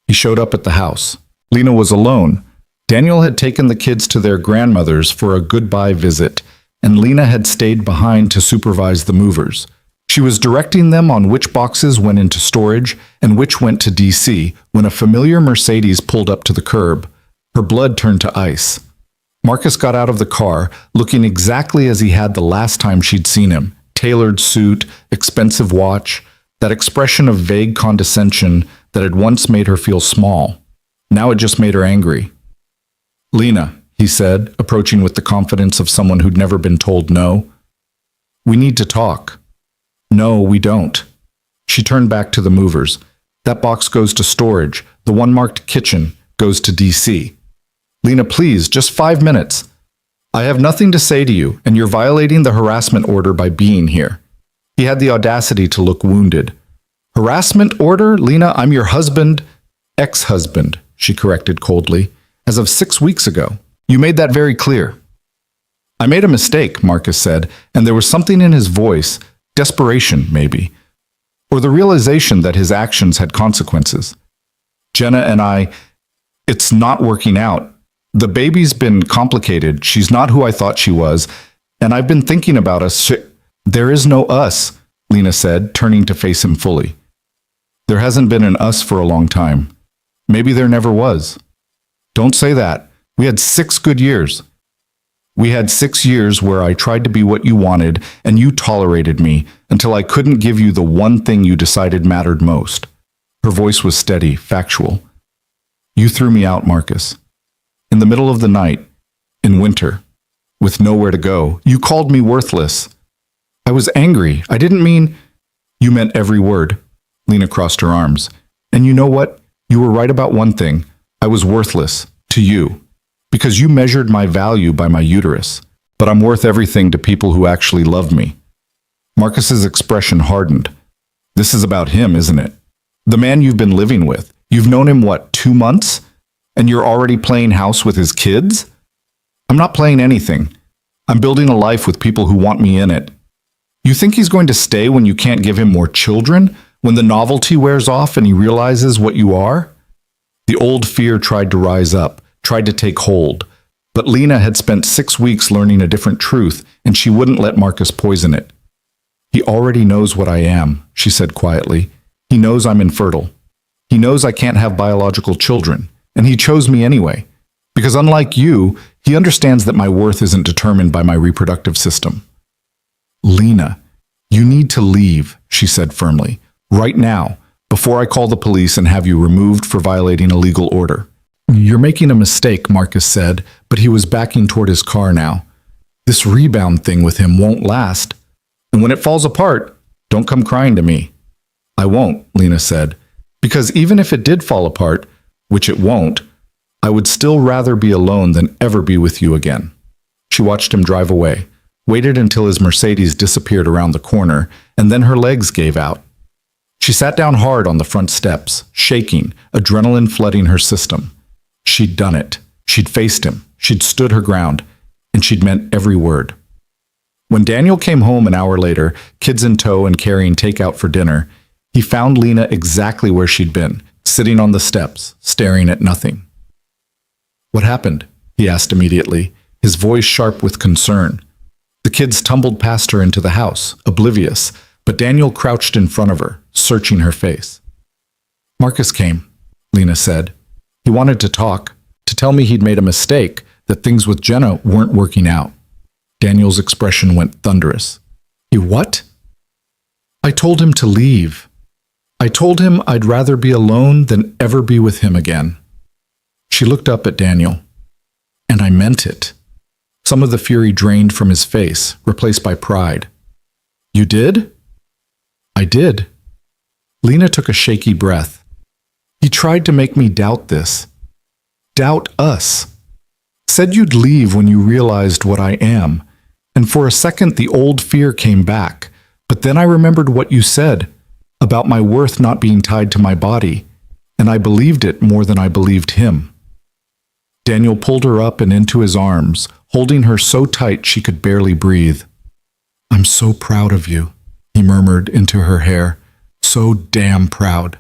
He showed up at the house. Lena was alone. Daniel had taken the kids to their grandmother's for a goodbye visit, and Lena had stayed behind to supervise the movers. She was directing them on which boxes went into storage and which went to DC when a familiar Mercedes pulled up to the curb. Her blood turned to ice. Marcus got out of the car, looking exactly as he had the last time she'd seen him. Tailored suit, expensive watch, that expression of vague condescension that had once made her feel small. Now it just made her angry. Lena, he said, approaching with the confidence of someone who'd never been told no. We need to talk. No, we don't. She turned back to the movers. That box goes to storage. The one marked kitchen goes to DC. Lena, please, just 5 minutes. I have nothing to say to you, and you're violating the harassment order by being here. He had the audacity to look wounded. Harassment order? Lena, I'm your husband. Ex-husband, she corrected coldly, as of 6 weeks ago. You made that very clear. I made a mistake, Marcus said, and there was something in his voice, desperation maybe, or the realization that his actions had consequences. Jenna and I, it's not working out. The baby's been complicated. She's not who I thought she was, and I've been thinking about us. There is no us, Lena said, turning to face him fully. There hasn't been an us for a long time. Maybe there never was. Don't say that. We had 6 good years. We had 6 years where I tried to be what you wanted, and you tolerated me until I couldn't give you the one thing you decided mattered most. Her voice was steady, factual. You threw me out, Marcus. In the middle of the night, in winter, with nowhere to go. You called me worthless. I was angry. I didn't mean... You meant every word. Lena crossed her arms. And you know what? You were right about one thing. I was worthless. To you. Because you measured my value by my uterus. But I'm worth everything to people who actually love me. Marcus's expression hardened. This is about him, isn't it? The man you've been living with. You've known him, what, 2 months? And you're already playing house with his kids? I'm not playing anything. I'm building a life with people who want me in it. You think he's going to stay when you can't give him more children? When the novelty wears off and he realizes what you are? The old fear tried to rise up, tried to take hold. But Lena had spent 6 weeks learning a different truth, and she wouldn't let Marcus poison it. He already knows what I am, she said quietly. He knows I'm infertile. He knows I can't have biological children. And he chose me anyway, because unlike you, he understands that my worth isn't determined by my reproductive system. Lena, You need to leave, she said firmly. Right now, before I call the police and have you removed for violating a legal order. You're making a mistake, Marcus said, but he was backing toward his car now. This rebound thing with him won't last. And when it falls apart, don't come crying to me. I won't, Lena said, because even if it did fall apart, which it won't, I would still rather be alone than ever be with you again. She watched him drive away, waited until his Mercedes disappeared around the corner, and then her legs gave out. She sat down hard on the front steps, shaking, adrenaline flooding her system. She'd done it. She'd faced him. She'd stood her ground. And she'd meant every word. When Daniel came home an hour later, kids in tow and carrying takeout for dinner, he found Lena exactly where she'd been, sitting on the steps, staring at nothing. What happened? He asked immediately, his voice sharp with concern. The kids tumbled past her into the house, oblivious, but Daniel crouched in front of her, searching her face. Marcus came, Lena said. He wanted to talk, to tell me he'd made a mistake, that things with Jenna weren't working out. Daniel's expression went thunderous. He what? I told him to leave. I told him I'd rather be alone than ever be with him again. She looked up at Daniel. And I meant it. Some of the fury drained from his face, replaced by pride. You did? I did. Lena took a shaky breath. He tried to make me doubt this. Doubt us. Said you'd leave when you realized what I am. And for a second the old fear came back. But then I remembered what you said about my worth not being tied to my body. And I believed it more than I believed him. Daniel pulled her up and into his arms, holding her so tight she could barely breathe. I'm so proud of you, he murmured into her hair. So damn proud.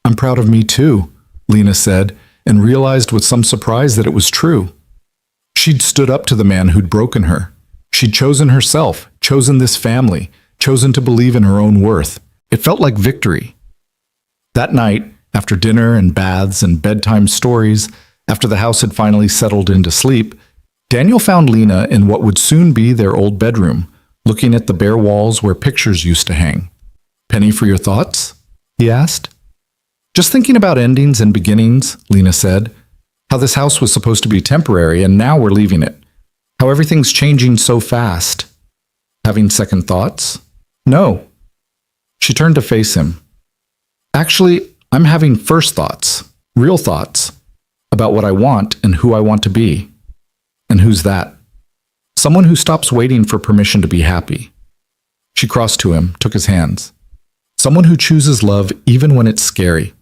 I'm proud of me too, Lena said, and realized with some surprise that it was true. She'd stood up to the man who'd broken her. She'd chosen herself, chosen this family, chosen to believe in her own worth. It felt like victory. That night, after dinner and baths and bedtime stories, after the house had finally settled into sleep, Daniel found Lena in what would soon be their old bedroom, looking at the bare walls where pictures used to hang. Penny for your thoughts? He asked. Just thinking about endings and beginnings, Lena said. How this house was supposed to be temporary and now we're leaving it. How everything's changing so fast. Having second thoughts? No. She turned to face him. Actually, I'm having first thoughts, real thoughts, about what I want and who I want to be. And who's that? Someone who stops waiting for permission to be happy. She crossed to him, took his hands. Someone who chooses love even when it's scary.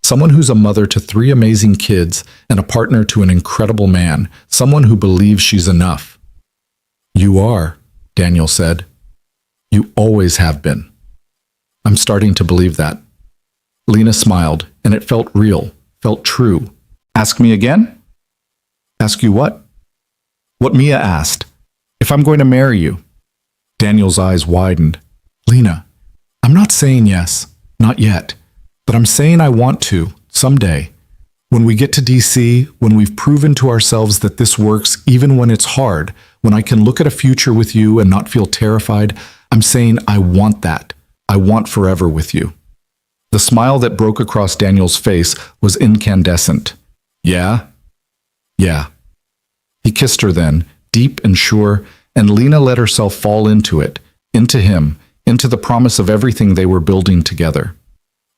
Someone who's a mother to 3 amazing kids and a partner to an incredible man. Someone who believes she's enough. You are, Daniel said. You always have been. I'm starting to believe that. Lena smiled, and it felt real, felt true. Ask me again? Ask you what? What Mia asked. If I'm going to marry you. Daniel's eyes widened. Lena, I'm not saying yes, not yet. But I'm saying I want to, someday. When we get to DC, when we've proven to ourselves that this works even when it's hard, when I can look at a future with you and not feel terrified, I'm saying I want that. I want forever with you. The smile that broke across Daniel's face was incandescent. Yeah? Yeah. He kissed her then, deep and sure, and Lena let herself fall into it, into him, into the promise of everything they were building together.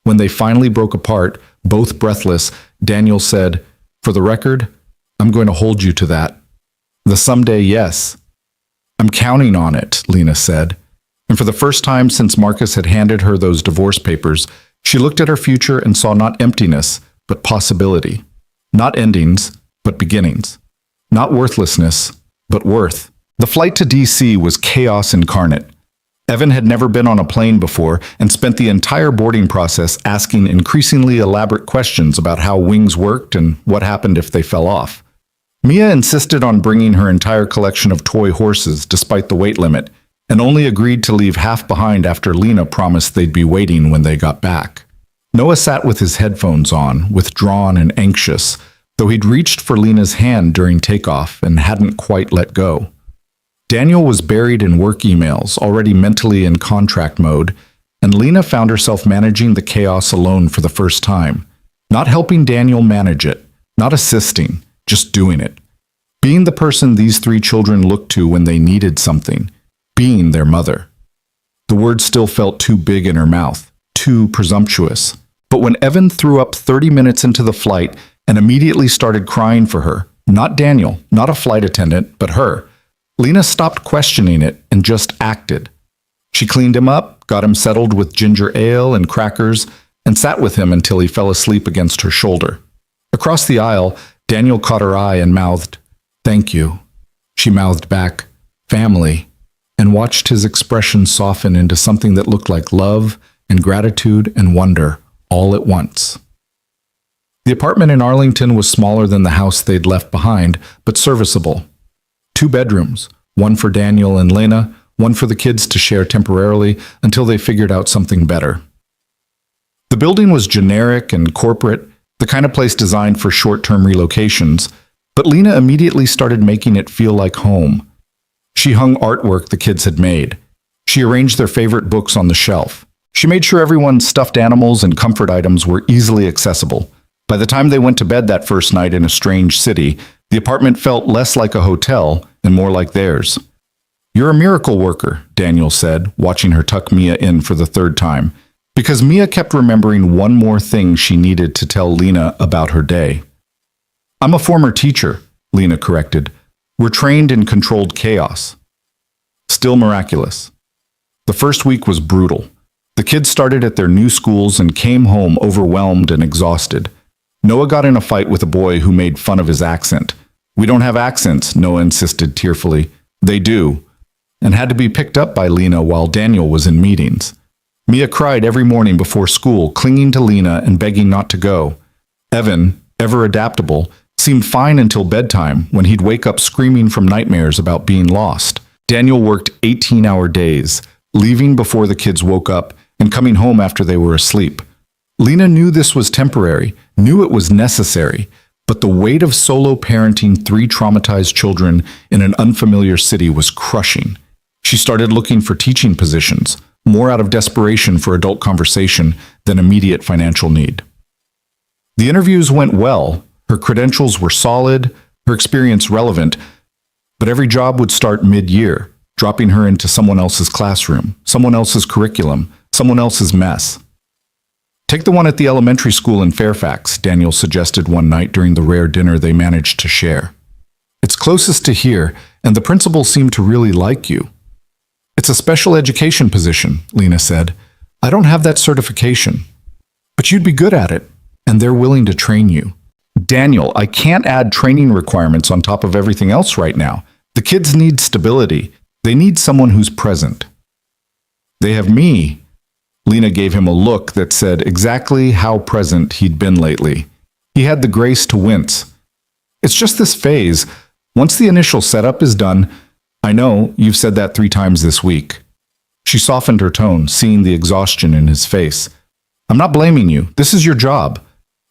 When they finally broke apart, both breathless, Daniel said, For the record, I'm going to hold you to that. The someday yes. I'm counting on it, Lena said. And for the first time since Marcus had handed her those divorce papers, she looked at her future and saw not emptiness, but possibility. Not endings, but beginnings. Not worthlessness, but worth. The flight to DC was chaos incarnate. Evan had never been on a plane before and spent the entire boarding process asking increasingly elaborate questions about how wings worked and what happened if they fell off. Mia insisted on bringing her entire collection of toy horses despite the weight limit, and only agreed to leave half behind after Lena promised they'd be waiting when they got back. Noah sat with his headphones on, withdrawn and anxious, though he'd reached for Lena's hand during takeoff and hadn't quite let go. Daniel was buried in work emails, already mentally in contract mode, and Lena found herself managing the chaos alone for the first time. Not helping Daniel manage it, not assisting, just doing it. Being the person these three children looked to when they needed something. Being their mother. The word still felt too big in her mouth, too presumptuous. But when Evan threw up 30 minutes into the flight and immediately started crying for her, not Daniel, not a flight attendant, but her, Lena stopped questioning it and just acted. She cleaned him up, got him settled with ginger ale and crackers, and sat with him until he fell asleep against her shoulder. Across the aisle, Daniel caught her eye and mouthed, "Thank you." She mouthed back, "Family," and watched his expression soften into something that looked like love and gratitude and wonder all at once. The apartment in Arlington was smaller than the house they'd left behind, but serviceable. 2 bedrooms, one for Daniel and Lena, one for the kids to share temporarily until they figured out something better. The building was generic and corporate, the kind of place designed for short-term relocations, but Lena immediately started making it feel like home. She hung artwork the kids had made. She arranged their favorite books on the shelf. She made sure everyone's stuffed animals and comfort items were easily accessible. By the time they went to bed that first night in a strange city, the apartment felt less like a hotel and more like theirs. "You're a miracle worker," Daniel said, watching her tuck Mia in for the 3rd time, because Mia kept remembering one more thing she needed to tell Lena about her day. "I'm a former teacher," Lena corrected. "We're trained in controlled chaos." Still miraculous. The first week was brutal. The kids started at their new schools and came home overwhelmed and exhausted. Noah got in a fight with a boy who made fun of his accent. "We don't have accents," Noah insisted tearfully. "They do," and had to be picked up by Lena while Daniel was in meetings. Mia cried every morning before school, clinging to Lena and begging not to go. Evan, ever adaptable, seemed fine until bedtime, when he'd wake up screaming from nightmares about being lost. Daniel worked 18-hour days, leaving before the kids woke up and coming home after they were asleep. Lena knew this was temporary, knew it was necessary, but the weight of solo parenting 3 traumatized children in an unfamiliar city was crushing. She started looking for teaching positions, more out of desperation for adult conversation than immediate financial need. The interviews went well. Her credentials were solid, her experience relevant, but every job would start mid-year, dropping her into someone else's classroom, someone else's curriculum, someone else's mess. "Take the one at the elementary school in Fairfax," Daniel suggested one night during the rare dinner they managed to share. "It's closest to here, and the principal seemed to really like you." "It's a special education position," Lena said. "I don't have that certification." "But you'd be good at it, and they're willing to train you." "Daniel, I can't add training requirements on top of everything else right now. The kids need stability. They need someone who's present." "They have me." Lena gave him a look that said exactly how present he'd been lately. He had the grace to wince. "It's just this phase. Once the initial setup is done—" "I know, you've said that 3 times this week." She softened her tone, seeing the exhaustion in his face. "I'm not blaming you. This is your job.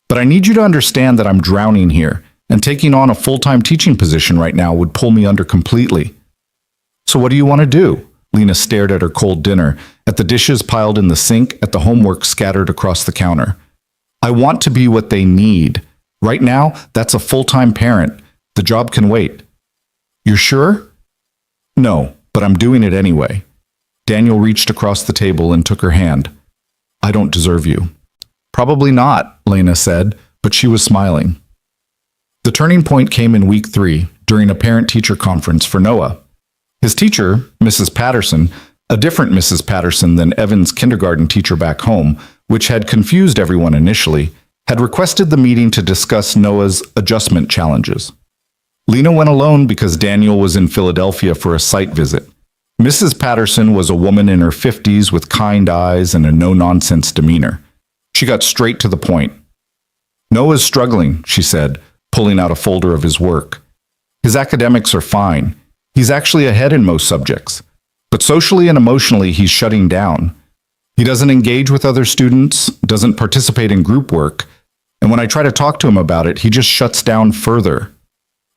But I need you to understand that I'm drowning here, and taking on a full-time teaching position right now would pull me under completely." "So what do you want to do?" Lena stared at her cold dinner, at the dishes piled in the sink, at the homework scattered across the counter. "I want to be what they need. Right now, that's a full-time parent. The job can wait." "You're sure?" "No, but I'm doing it anyway." Daniel reached across the table and took her hand. "I don't deserve you." "Probably not," Lena said, but she was smiling. The turning point came in week 3, during a parent-teacher conference for Noah. His teacher, Mrs. Patterson, a different Mrs. Patterson than Evan's kindergarten teacher back home, which had confused everyone initially, had requested the meeting to discuss Noah's adjustment challenges. Lena went alone because Daniel was in Philadelphia for a site visit. Mrs. Patterson was a woman in her 50s with kind eyes and a no-nonsense demeanor. She got straight to the point. "Noah's struggling," she said, pulling out a folder of his work. "His academics are fine. He's actually ahead in most subjects. But socially and emotionally, he's shutting down. He doesn't engage with other students, doesn't participate in group work, and when I try to talk to him about it, he just shuts down further."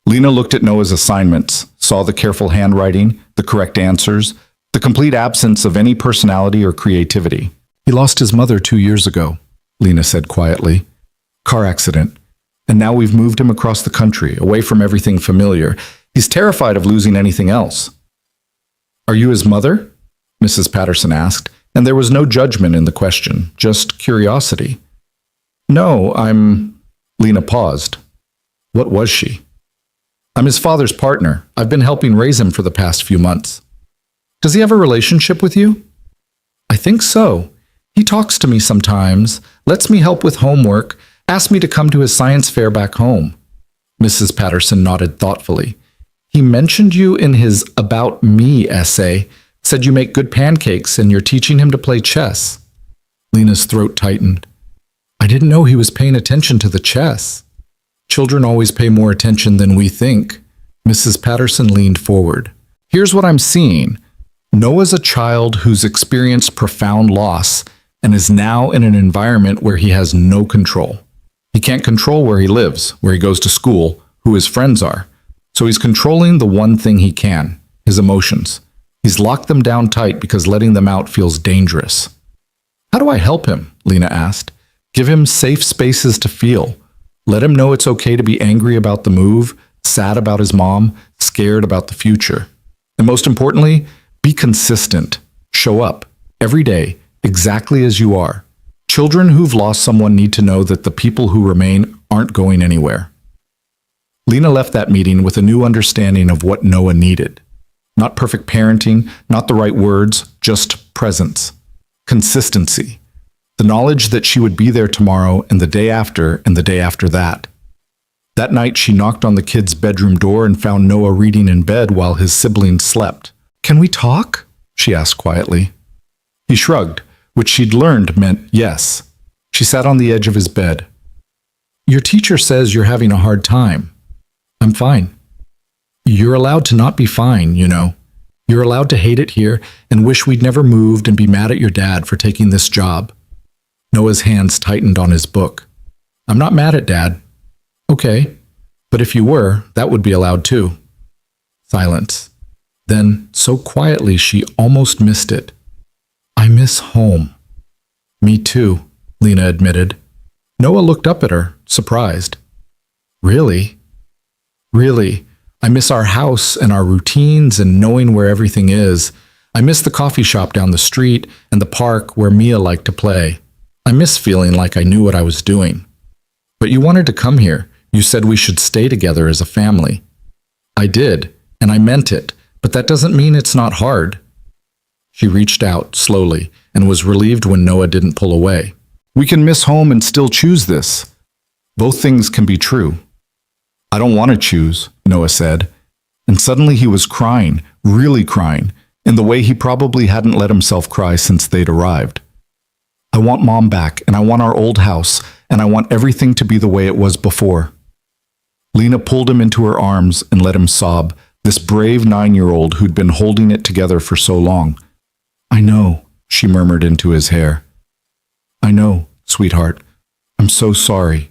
Lena looked at Noah's assignments, saw the careful handwriting, the correct answers, the complete absence of any personality or creativity. He lost his mother 2 years ago, Lena said quietly. Car accident. And now we've moved him across the country, away from everything familiar. He's terrified of losing anything else. Are you his mother? Mrs. Patterson asked, and there was no judgment in the question, just curiosity. No, Lena paused. What was she? I'm his father's partner. I've been helping raise him for the past few months. Does he have a relationship with you? I think so. He talks to me sometimes, lets me help with homework, asked me to come to his science fair back home. Mrs. Patterson nodded thoughtfully. He mentioned you in his About Me essay, said you make good pancakes and you're teaching him to play chess. Lena's throat tightened. I didn't know he was paying attention to the chess. Children always pay more attention than we think. Mrs. Patterson leaned forward. Here's what I'm seeing. Noah's a child who's experienced profound loss and is now in an environment where he has no control. He can't control where he lives, where he goes to school, who his friends are. So he's controlling the one thing he can, his emotions. He's locked them down tight because letting them out feels dangerous. How do I help him? Lena asked. Give him safe spaces to feel. Let him know it's okay to be angry about the move, sad about his mom, scared about the future. And most importantly, be consistent. Show up every day, exactly as you are. Children who've lost someone need to know that the people who remain aren't going anywhere. Lena left that meeting with a new understanding of what Noah needed. Not perfect parenting, not the right words, just presence. Consistency. The knowledge that she would be there tomorrow and the day after and the day after that. That night she knocked on the kid's bedroom door and found Noah reading in bed while his siblings slept. Can we talk? She asked quietly. He shrugged, which she'd learned meant yes. She sat on the edge of his bed. Your teacher says you're having a hard time. I'm fine. You're allowed to not be fine, you know. You're allowed to hate it here and wish we'd never moved and be mad at your dad for taking this job. Noah's hands tightened on his book. I'm not mad at Dad. Okay, but if you were, that would be allowed too. Silence. Then, so quietly she almost missed it. I miss home. Me too, Lena admitted. Noah looked up at her, surprised. Really? Really, I miss our house and our routines and knowing where everything is. I miss the coffee shop down the street and the park where Mia liked to play. I miss feeling like I knew what I was doing. But you wanted to come here. You said we should stay together as a family. I did, and I meant it, but that doesn't mean it's not hard. She reached out slowly and was relieved when Noah didn't pull away. We can miss home and still choose this. Both things can be true. I don't want to choose, Noah said. And suddenly he was crying, really crying, in the way he probably hadn't let himself cry since they'd arrived. I want Mom back, and I want our old house, and I want everything to be the way it was before. Lena pulled him into her arms and let him sob, this brave 9-year-old who'd been holding it together for so long. I know, she murmured into his hair. I know, sweetheart. I'm so sorry.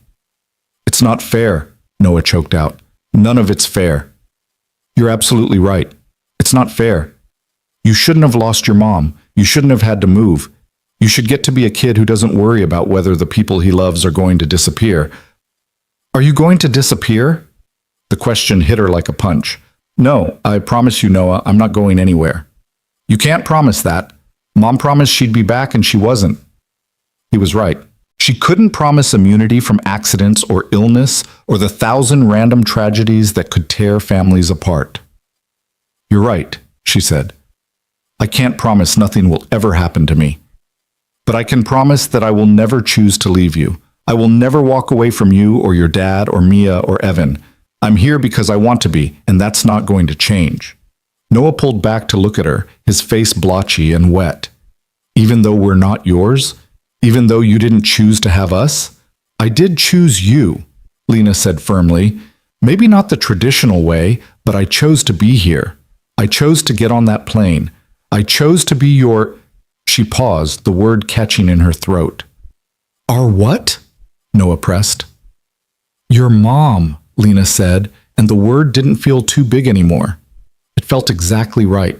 It's not fair, Noah choked out. None of it's fair. You're absolutely right. It's not fair. You shouldn't have lost your mom. You shouldn't have had to move. You should get to be a kid who doesn't worry about whether the people he loves are going to disappear. Are you going to disappear? The question hit her like a punch. No, I promise you, Noah, I'm not going anywhere. You can't promise that. Mom promised she'd be back and she wasn't. He was right. She couldn't promise immunity from accidents or illness or the 1,000 random tragedies that could tear families apart. You're right, she said. I can't promise nothing will ever happen to me. But I can promise that I will never choose to leave you. I will never walk away from you or your dad or Mia or Evan. I'm here because I want to be, and that's not going to change. Noah pulled back to look at her, his face blotchy and wet. Even though we're not yours? Even though you didn't choose to have us? I did choose you, Lena said firmly. Maybe not the traditional way, but I chose to be here. I chose to get on that plane. I chose to be your... She paused, the word catching in her throat. Our what? Noah pressed. Your mom, Lena said, and the word didn't feel too big anymore. It felt exactly right.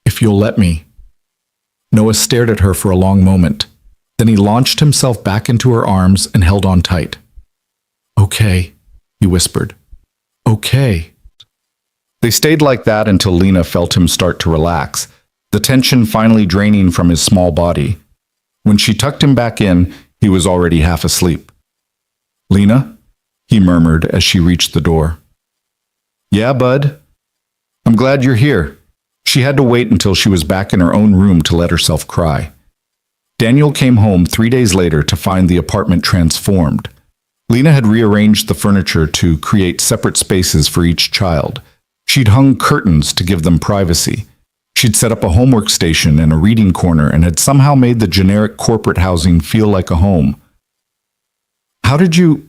If you'll let me. Noah stared at her for a long moment. Then he launched himself back into her arms and held on tight. Okay, he whispered. Okay. They stayed like that until Lena felt him start to relax, the tension finally draining from his small body. When she tucked him back in, he was already half asleep. Lena? He murmured as she reached the door. Yeah, bud? I'm glad you're here. She had to wait until she was back in her own room to let herself cry. Daniel came home 3 days later to find the apartment transformed. Lena had rearranged the furniture to create separate spaces for each child. She'd hung curtains to give them privacy. She'd set up a homework station and a reading corner and had somehow made the generic corporate housing feel like a home. How did you...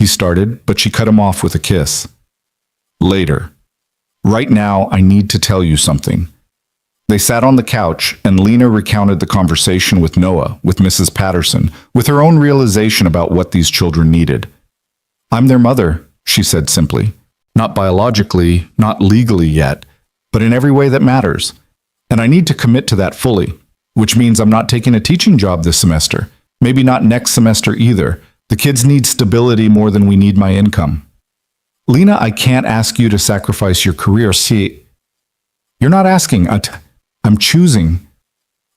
He started, but she cut him off with a kiss. Later. Right now, I need to tell you something. They sat on the couch, and Lena recounted the conversation with Noah, with Mrs. Patterson, with her own realization about what these children needed. I'm their mother, she said simply. Not biologically, not legally yet, but in every way that matters. And I need to commit to that fully, which means I'm not taking a teaching job this semester. Maybe not next semester either. The kids need stability more than we need my income. Lena, I can't ask you to sacrifice your career. See, you're not asking. I'm choosing.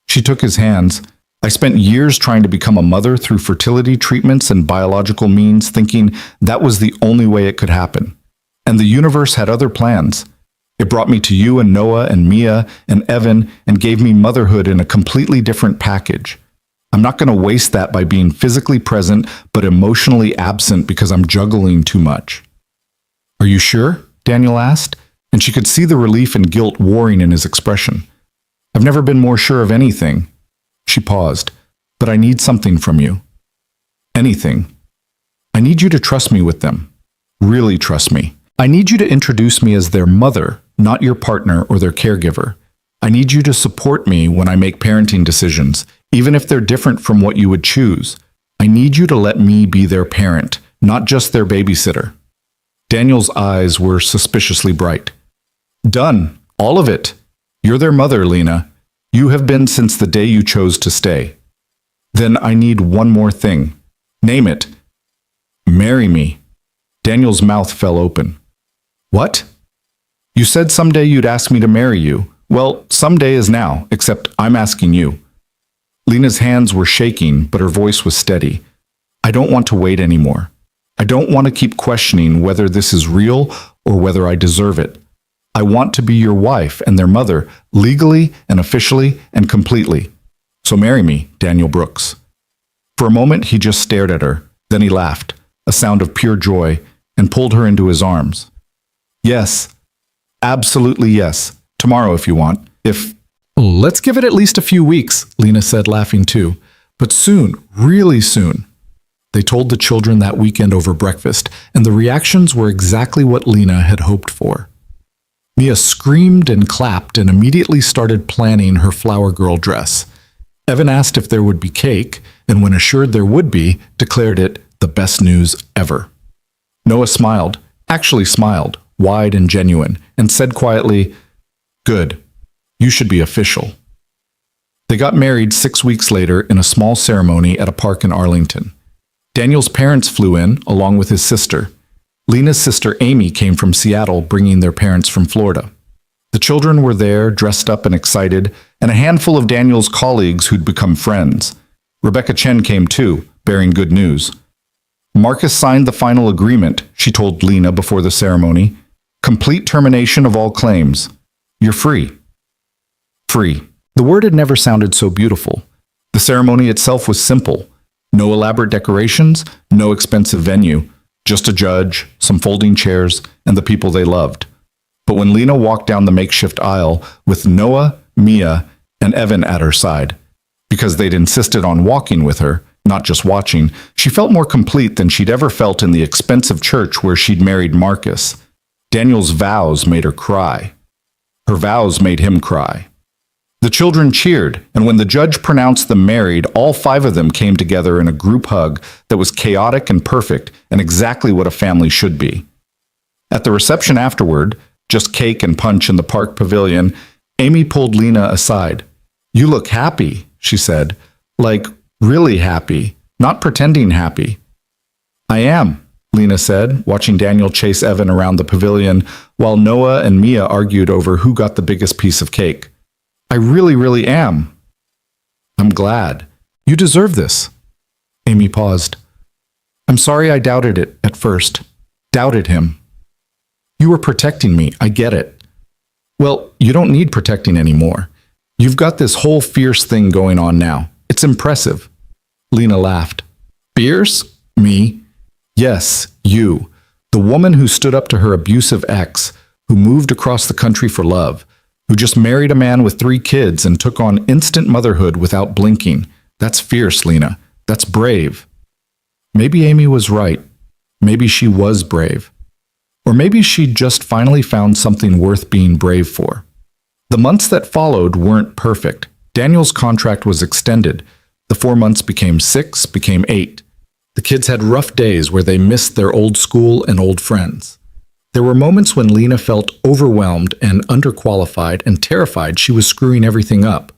She took his hands. I spent years trying to become a mother through fertility treatments and biological means, thinking that was the only way it could happen. And the universe had other plans. It brought me to you and Noah and Mia and Evan and gave me motherhood in a completely different package. I'm not going to waste that by being physically present but emotionally absent because I'm juggling too much. Are you sure? Daniel asked, and she could see the relief and guilt warring in his expression. I've never been more sure of anything. She paused. But I need something from you. Anything. I need you to trust me with them. Really trust me. I need you to introduce me as their mother, not your partner or their caregiver. I need you to support me when I make parenting decisions, even if they're different from what you would choose. I need you to let me be their parent, not just their babysitter. Daniel's eyes were suspiciously bright. Done. All of it. You're their mother, Lena. You have been since the day you chose to stay. Then I need one more thing. Name it. Marry me. Daniel's mouth fell open. What? You said someday you'd ask me to marry you. Well, someday is now, except I'm asking you. Lena's hands were shaking, but her voice was steady. I don't want to wait anymore. I don't want to keep questioning whether this is real or whether I deserve it. I want to be your wife and their mother, legally and officially and completely. So marry me, Daniel Brooks. For a moment, he just stared at her. Then he laughed, a sound of pure joy, and pulled her into his arms. Yes, absolutely yes. Tomorrow if you want. Let's give it at least a few weeks, Lena said, laughing too. But soon, really soon. They told the children that weekend over breakfast, and the reactions were exactly what Lena had hoped for. Mia screamed and clapped and immediately started planning her flower girl dress. Evan asked if there would be cake, and when assured there would be, declared it the best news ever. Noah smiled, actually smiled, wide and genuine, and said quietly, Good. You should be official. They got married 6 weeks later in a small ceremony at a park in Arlington. Daniel's parents flew in, along with his sister. Lena's sister Amy came from Seattle, bringing their parents from Florida. The children were there, dressed up and excited, and a handful of Daniel's colleagues who'd become friends. Rebecca Chen came too, bearing good news. Marcus signed the final agreement, she told Lena before the ceremony. Complete termination of all claims. You're free. Free. The word had never sounded so beautiful. The ceremony itself was simple. No elaborate decorations, no expensive venue. Just a judge, some folding chairs, and the people they loved. But when Lena walked down the makeshift aisle with Noah, Mia, and Evan at her side, because they'd insisted on walking with her, not just watching, she felt more complete than she'd ever felt in the expensive church where she'd married Marcus. Daniel's vows made her cry. Her vows made him cry. The children cheered, and when the judge pronounced them married, all 5 of them came together in a group hug that was chaotic and perfect and exactly what a family should be. At the reception afterward, just cake and punch in the park pavilion, Amy pulled Lena aside. "You look happy," she said. "Like, really happy, not pretending happy." "I am," Lena said, watching Daniel chase Evan around the pavilion while Noah and Mia argued over who got the biggest piece of cake. "I really, really am." "I'm glad. You deserve this." Amy paused. "I'm sorry I doubted it at first. Doubted him." "You were protecting me, I get it." "Well, you don't need protecting anymore. You've got this whole fierce thing going on now. It's impressive." Lena laughed. "Fierce? Me?" "Yes, you. The woman who stood up to her abusive ex, who moved across the country for love, who just married a man with 3 kids and took on instant motherhood without blinking. That's fierce, Lena. That's brave." Maybe Amy was right. Maybe she was brave. Or maybe she'd just finally found something worth being brave for. The months that followed weren't perfect. Daniel's contract was extended. The 4 months became 6, became 8. The kids had rough days where they missed their old school and old friends. There were moments when Lena felt overwhelmed and underqualified and terrified she was screwing everything up.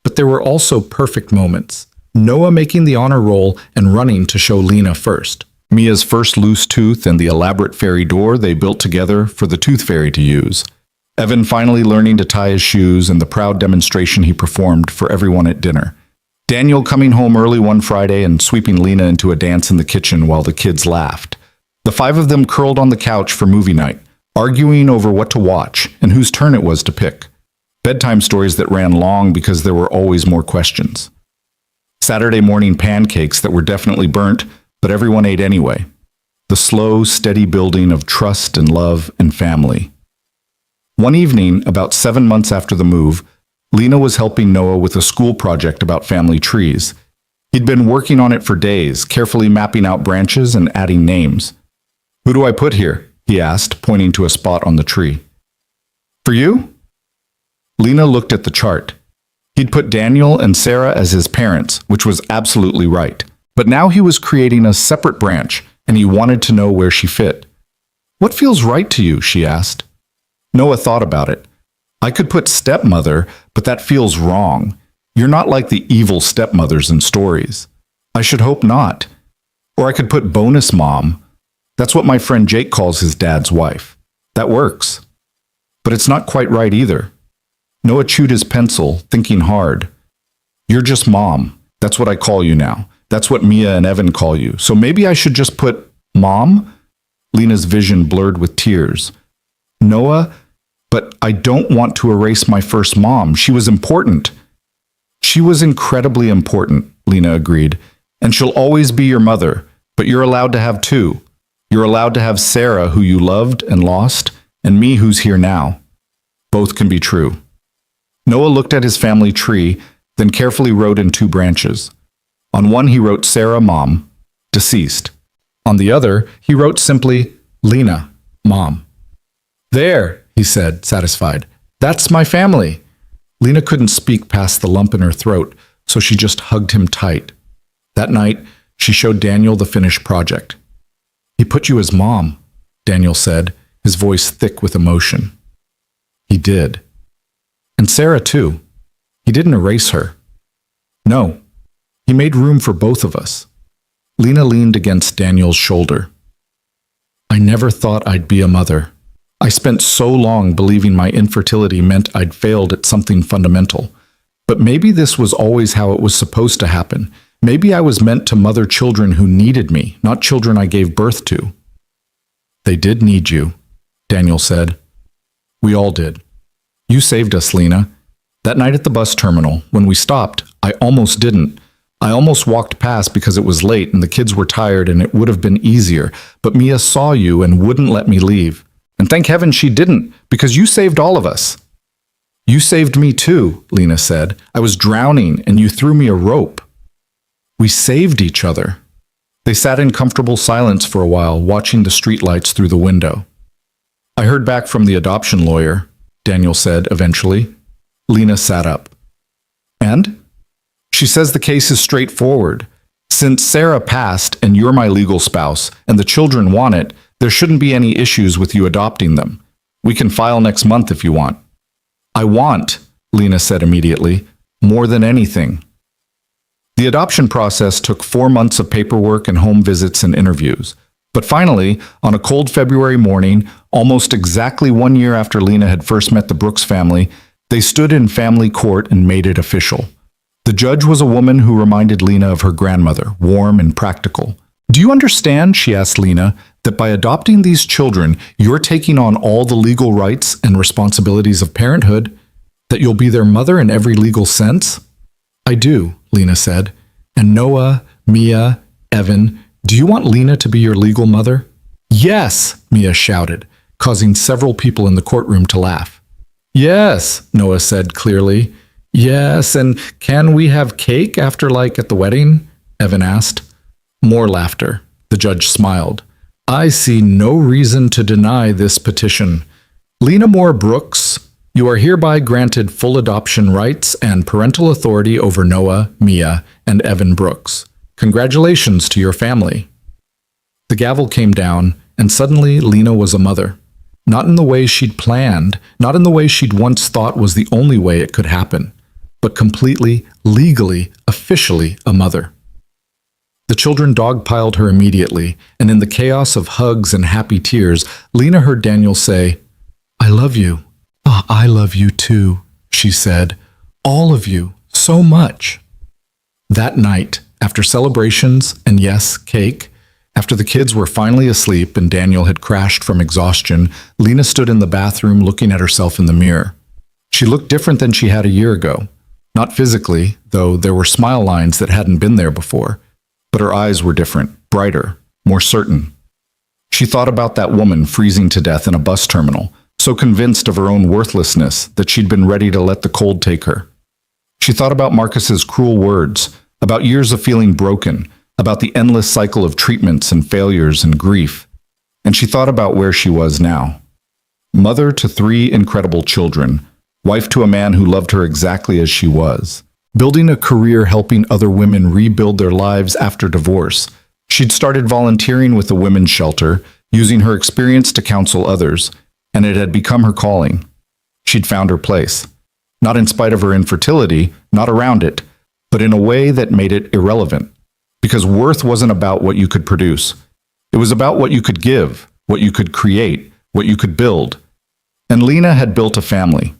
But there were also perfect moments. Noah making the honor roll and running to show Lena first. Mia's first loose tooth and the elaborate fairy door they built together for the tooth fairy to use. Evan finally learning to tie his shoes and the proud demonstration he performed for everyone at dinner. Daniel coming home early one Friday and sweeping Lena into a dance in the kitchen while the kids laughed. The 5 of them curled on the couch for movie night, arguing over what to watch and whose turn it was to pick. Bedtime stories that ran long because there were always more questions. Saturday morning pancakes that were definitely burnt, but everyone ate anyway. The slow, steady building of trust and love and family. One evening, about 7 months after the move, Lena was helping Noah with a school project about family trees. He'd been working on it for days, carefully mapping out branches and adding names. "Who do I put here?" he asked, pointing to a spot on the tree. "For you?" Lena looked at the chart. He'd put Daniel and Sarah as his parents, which was absolutely right. But now he was creating a separate branch, and he wanted to know where she fit. "What feels right to you?" she asked. Noah thought about it. "I could put stepmother, but that feels wrong. You're not like the evil stepmothers in stories." "I should hope not." "Or I could put bonus mom. That's what my friend Jake calls his dad's wife. That works." "But it's not quite right either." Noah chewed his pencil, thinking hard. "You're just mom. That's what I call you now. That's what Mia and Evan call you. So maybe I should just put mom?" Lena's vision blurred with tears. "Noah, but I don't want to erase my first mom. She was important." "She was incredibly important," Lena agreed. "And she'll always be your mother, but you're allowed to have 2. You're allowed to have Sarah, who you loved and lost, and me, who's here now. Both can be true." Noah looked at his family tree, then carefully wrote in 2 branches. On one he wrote Sarah, mom, deceased. On the other, he wrote simply, Lena, mom. "There," he said, satisfied. "That's my family." Lena couldn't speak past the lump in her throat, so she just hugged him tight. That night, she showed Daniel the finished project. "He put you as mom," Daniel said, his voice thick with emotion. "He did. And Sarah, too. He didn't erase her. No, he made room for both of us." Lena leaned against Daniel's shoulder. "I never thought I'd be a mother. I spent so long believing my infertility meant I'd failed at something fundamental. But maybe this was always how it was supposed to happen. Maybe I was meant to mother children who needed me, not children I gave birth to." "They did need you," Daniel said. "We all did. You saved us, Lena. That night at the bus terminal, when we stopped, I almost didn't. I almost walked past because it was late and the kids were tired and it would have been easier, but Mia saw you and wouldn't let me leave. And thank heaven she didn't, because you saved all of us." "You saved me too," Lena said. "I was drowning and you threw me a rope." "We saved each other." They sat in comfortable silence for a while, watching the streetlights through the window. "I heard back from the adoption lawyer," Daniel said eventually. Lena sat up. "And?" "She says the case is straightforward. Since Sarah passed and you're my legal spouse and the children want it, There shouldn't be any issues with you adopting them. We can file next month if you want." "I want," Lena said immediately, "more than anything." The adoption process took 4 months of paperwork and home visits and interviews. But finally, on a cold February morning, almost exactly 1 year after Lena had first met the Brooks family, they stood in family court and made it official. The judge was a woman who reminded Lena of her grandmother, warm and practical. "Do you understand," she asked Lena, "that by adopting these children, you're taking on all the legal rights and responsibilities of parenthood? That you'll be their mother in every legal sense?" "I do," Lena said. "And Noah, Mia, Evan, do you want Lena to be your legal mother?" "Yes," Mia shouted, causing several people in the courtroom to laugh. "Yes," Noah said clearly. "Yes, and can we have cake after, like, at the wedding?" Evan asked. More laughter. The judge smiled. "I see no reason to deny this petition. Lena Moore Brooks, you are hereby granted full adoption rights and parental authority over Noah, Mia, and Evan Brooks. Congratulations to your family." The gavel came down, and suddenly Lena was a mother. Not in the way she'd planned, not in the way she'd once thought was the only way it could happen, but completely, legally, officially a mother. The children dogpiled her immediately, and in the chaos of hugs and happy tears, Lena heard Daniel say, "I love you." "Oh, I love you too," she said. "All of you, so much." That night, after celebrations and yes, cake, after the kids were finally asleep and Daniel had crashed from exhaustion, Lena stood in the bathroom looking at herself in the mirror. She looked different than she had a year ago. Not physically, though there were smile lines that hadn't been there before. But her eyes were different, brighter, more certain. She thought about that woman freezing to death in a bus terminal, so convinced of her own worthlessness that she'd been ready to let the cold take her. She thought about Marcus's cruel words, about years of feeling broken, about the endless cycle of treatments and failures and grief. And she thought about where she was now. Mother to 3 incredible children, wife to a man who loved her exactly as she was. Building a career helping other women rebuild their lives after divorce. She'd started volunteering with a women's shelter, using her experience to counsel others, and it had become her calling. She'd found her place. Not in spite of her infertility, not around it, but in a way that made it irrelevant. Because worth wasn't about what you could produce. It was about what you could give, what you could create, what you could build. And Lena had built a family.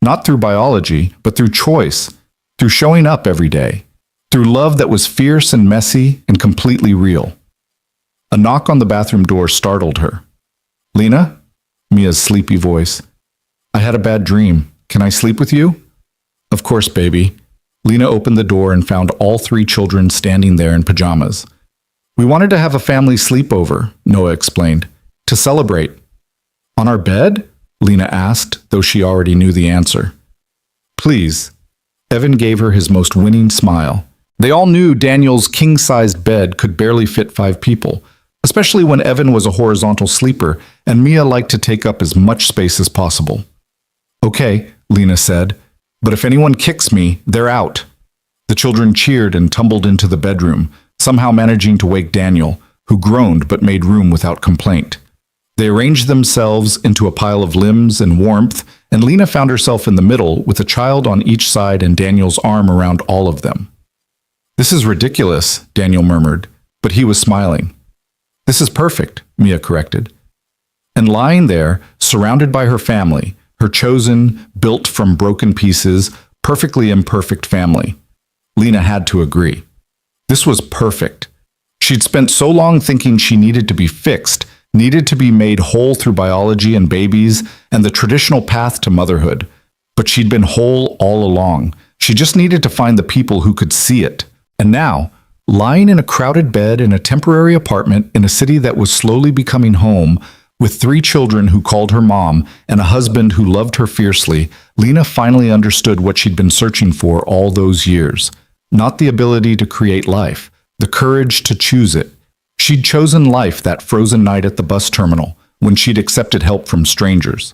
Not through biology, but through choice. Through showing up every day, through love that was fierce and messy and completely real. A knock on the bathroom door startled her. "Lena?" Mia's sleepy voice. "I had a bad dream. Can I sleep with you?" "Of course, baby." Lena opened the door and found all 3 children standing there in pajamas. "We wanted to have a family sleepover," Noah explained, "to celebrate." "On our bed?" Lena asked, though she already knew the answer. "Please." Evan gave her his most winning smile. They all knew Daniel's king-sized bed could barely fit 5 people, especially when Evan was a horizontal sleeper and Mia liked to take up as much space as possible. "Okay," Lena said, "but if anyone kicks me, they're out." The children cheered and tumbled into the bedroom, somehow managing to wake Daniel, who groaned but made room without complaint. They arranged themselves into a pile of limbs and warmth, and Lena found herself in the middle with a child on each side and Daniel's arm around all of them. "This is ridiculous," Daniel murmured, but he was smiling. "This is perfect," Mia corrected. And lying there, surrounded by her family, her chosen, built from broken pieces, perfectly imperfect family, Lena had to agree. This was perfect. She'd spent so long thinking she needed to be fixed, needed to be made whole through biology and babies and the traditional path to motherhood. But she'd been whole all along. She just needed to find the people who could see it. And now, lying in a crowded bed in a temporary apartment in a city that was slowly becoming home, with 3 children who called her mom and a husband who loved her fiercely, Lena finally understood what she'd been searching for all those years. Not the ability to create life, the courage to choose it. She'd chosen life that frozen night at the bus terminal, when she'd accepted help from strangers.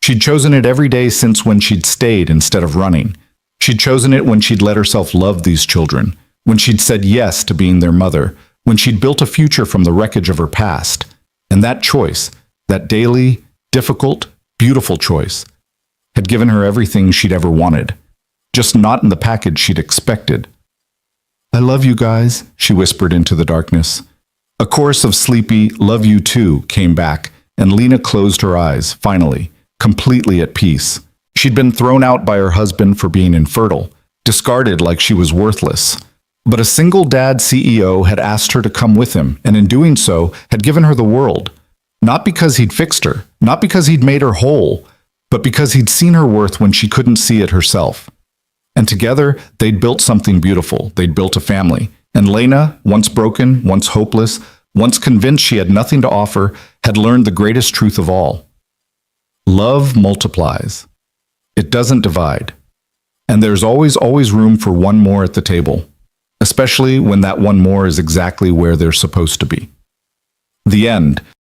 She'd chosen it every day since when she'd stayed instead of running. She'd chosen it when she'd let herself love these children, when she'd said yes to being their mother, when she'd built a future from the wreckage of her past. And that choice, that daily, difficult, beautiful choice, had given her everything she'd ever wanted, just not in the package she'd expected. "I love you guys," she whispered into the darkness. A chorus of sleepy "love you too" came back, and Lena closed her eyes, finally, completely at peace. She'd been thrown out by her husband for being infertile, discarded like she was worthless. But a single dad CEO had asked her to come with him, and in doing so, had given her the world. Not because he'd fixed her, not because he'd made her whole, but because he'd seen her worth when she couldn't see it herself. And together, they'd built something beautiful. They'd built a family. And Lena, once broken, once hopeless, once convinced she had nothing to offer, had learned the greatest truth of all. Love multiplies. It doesn't divide. And there's always room for one more at the table, especially when that one more is exactly where they're supposed to be. The end.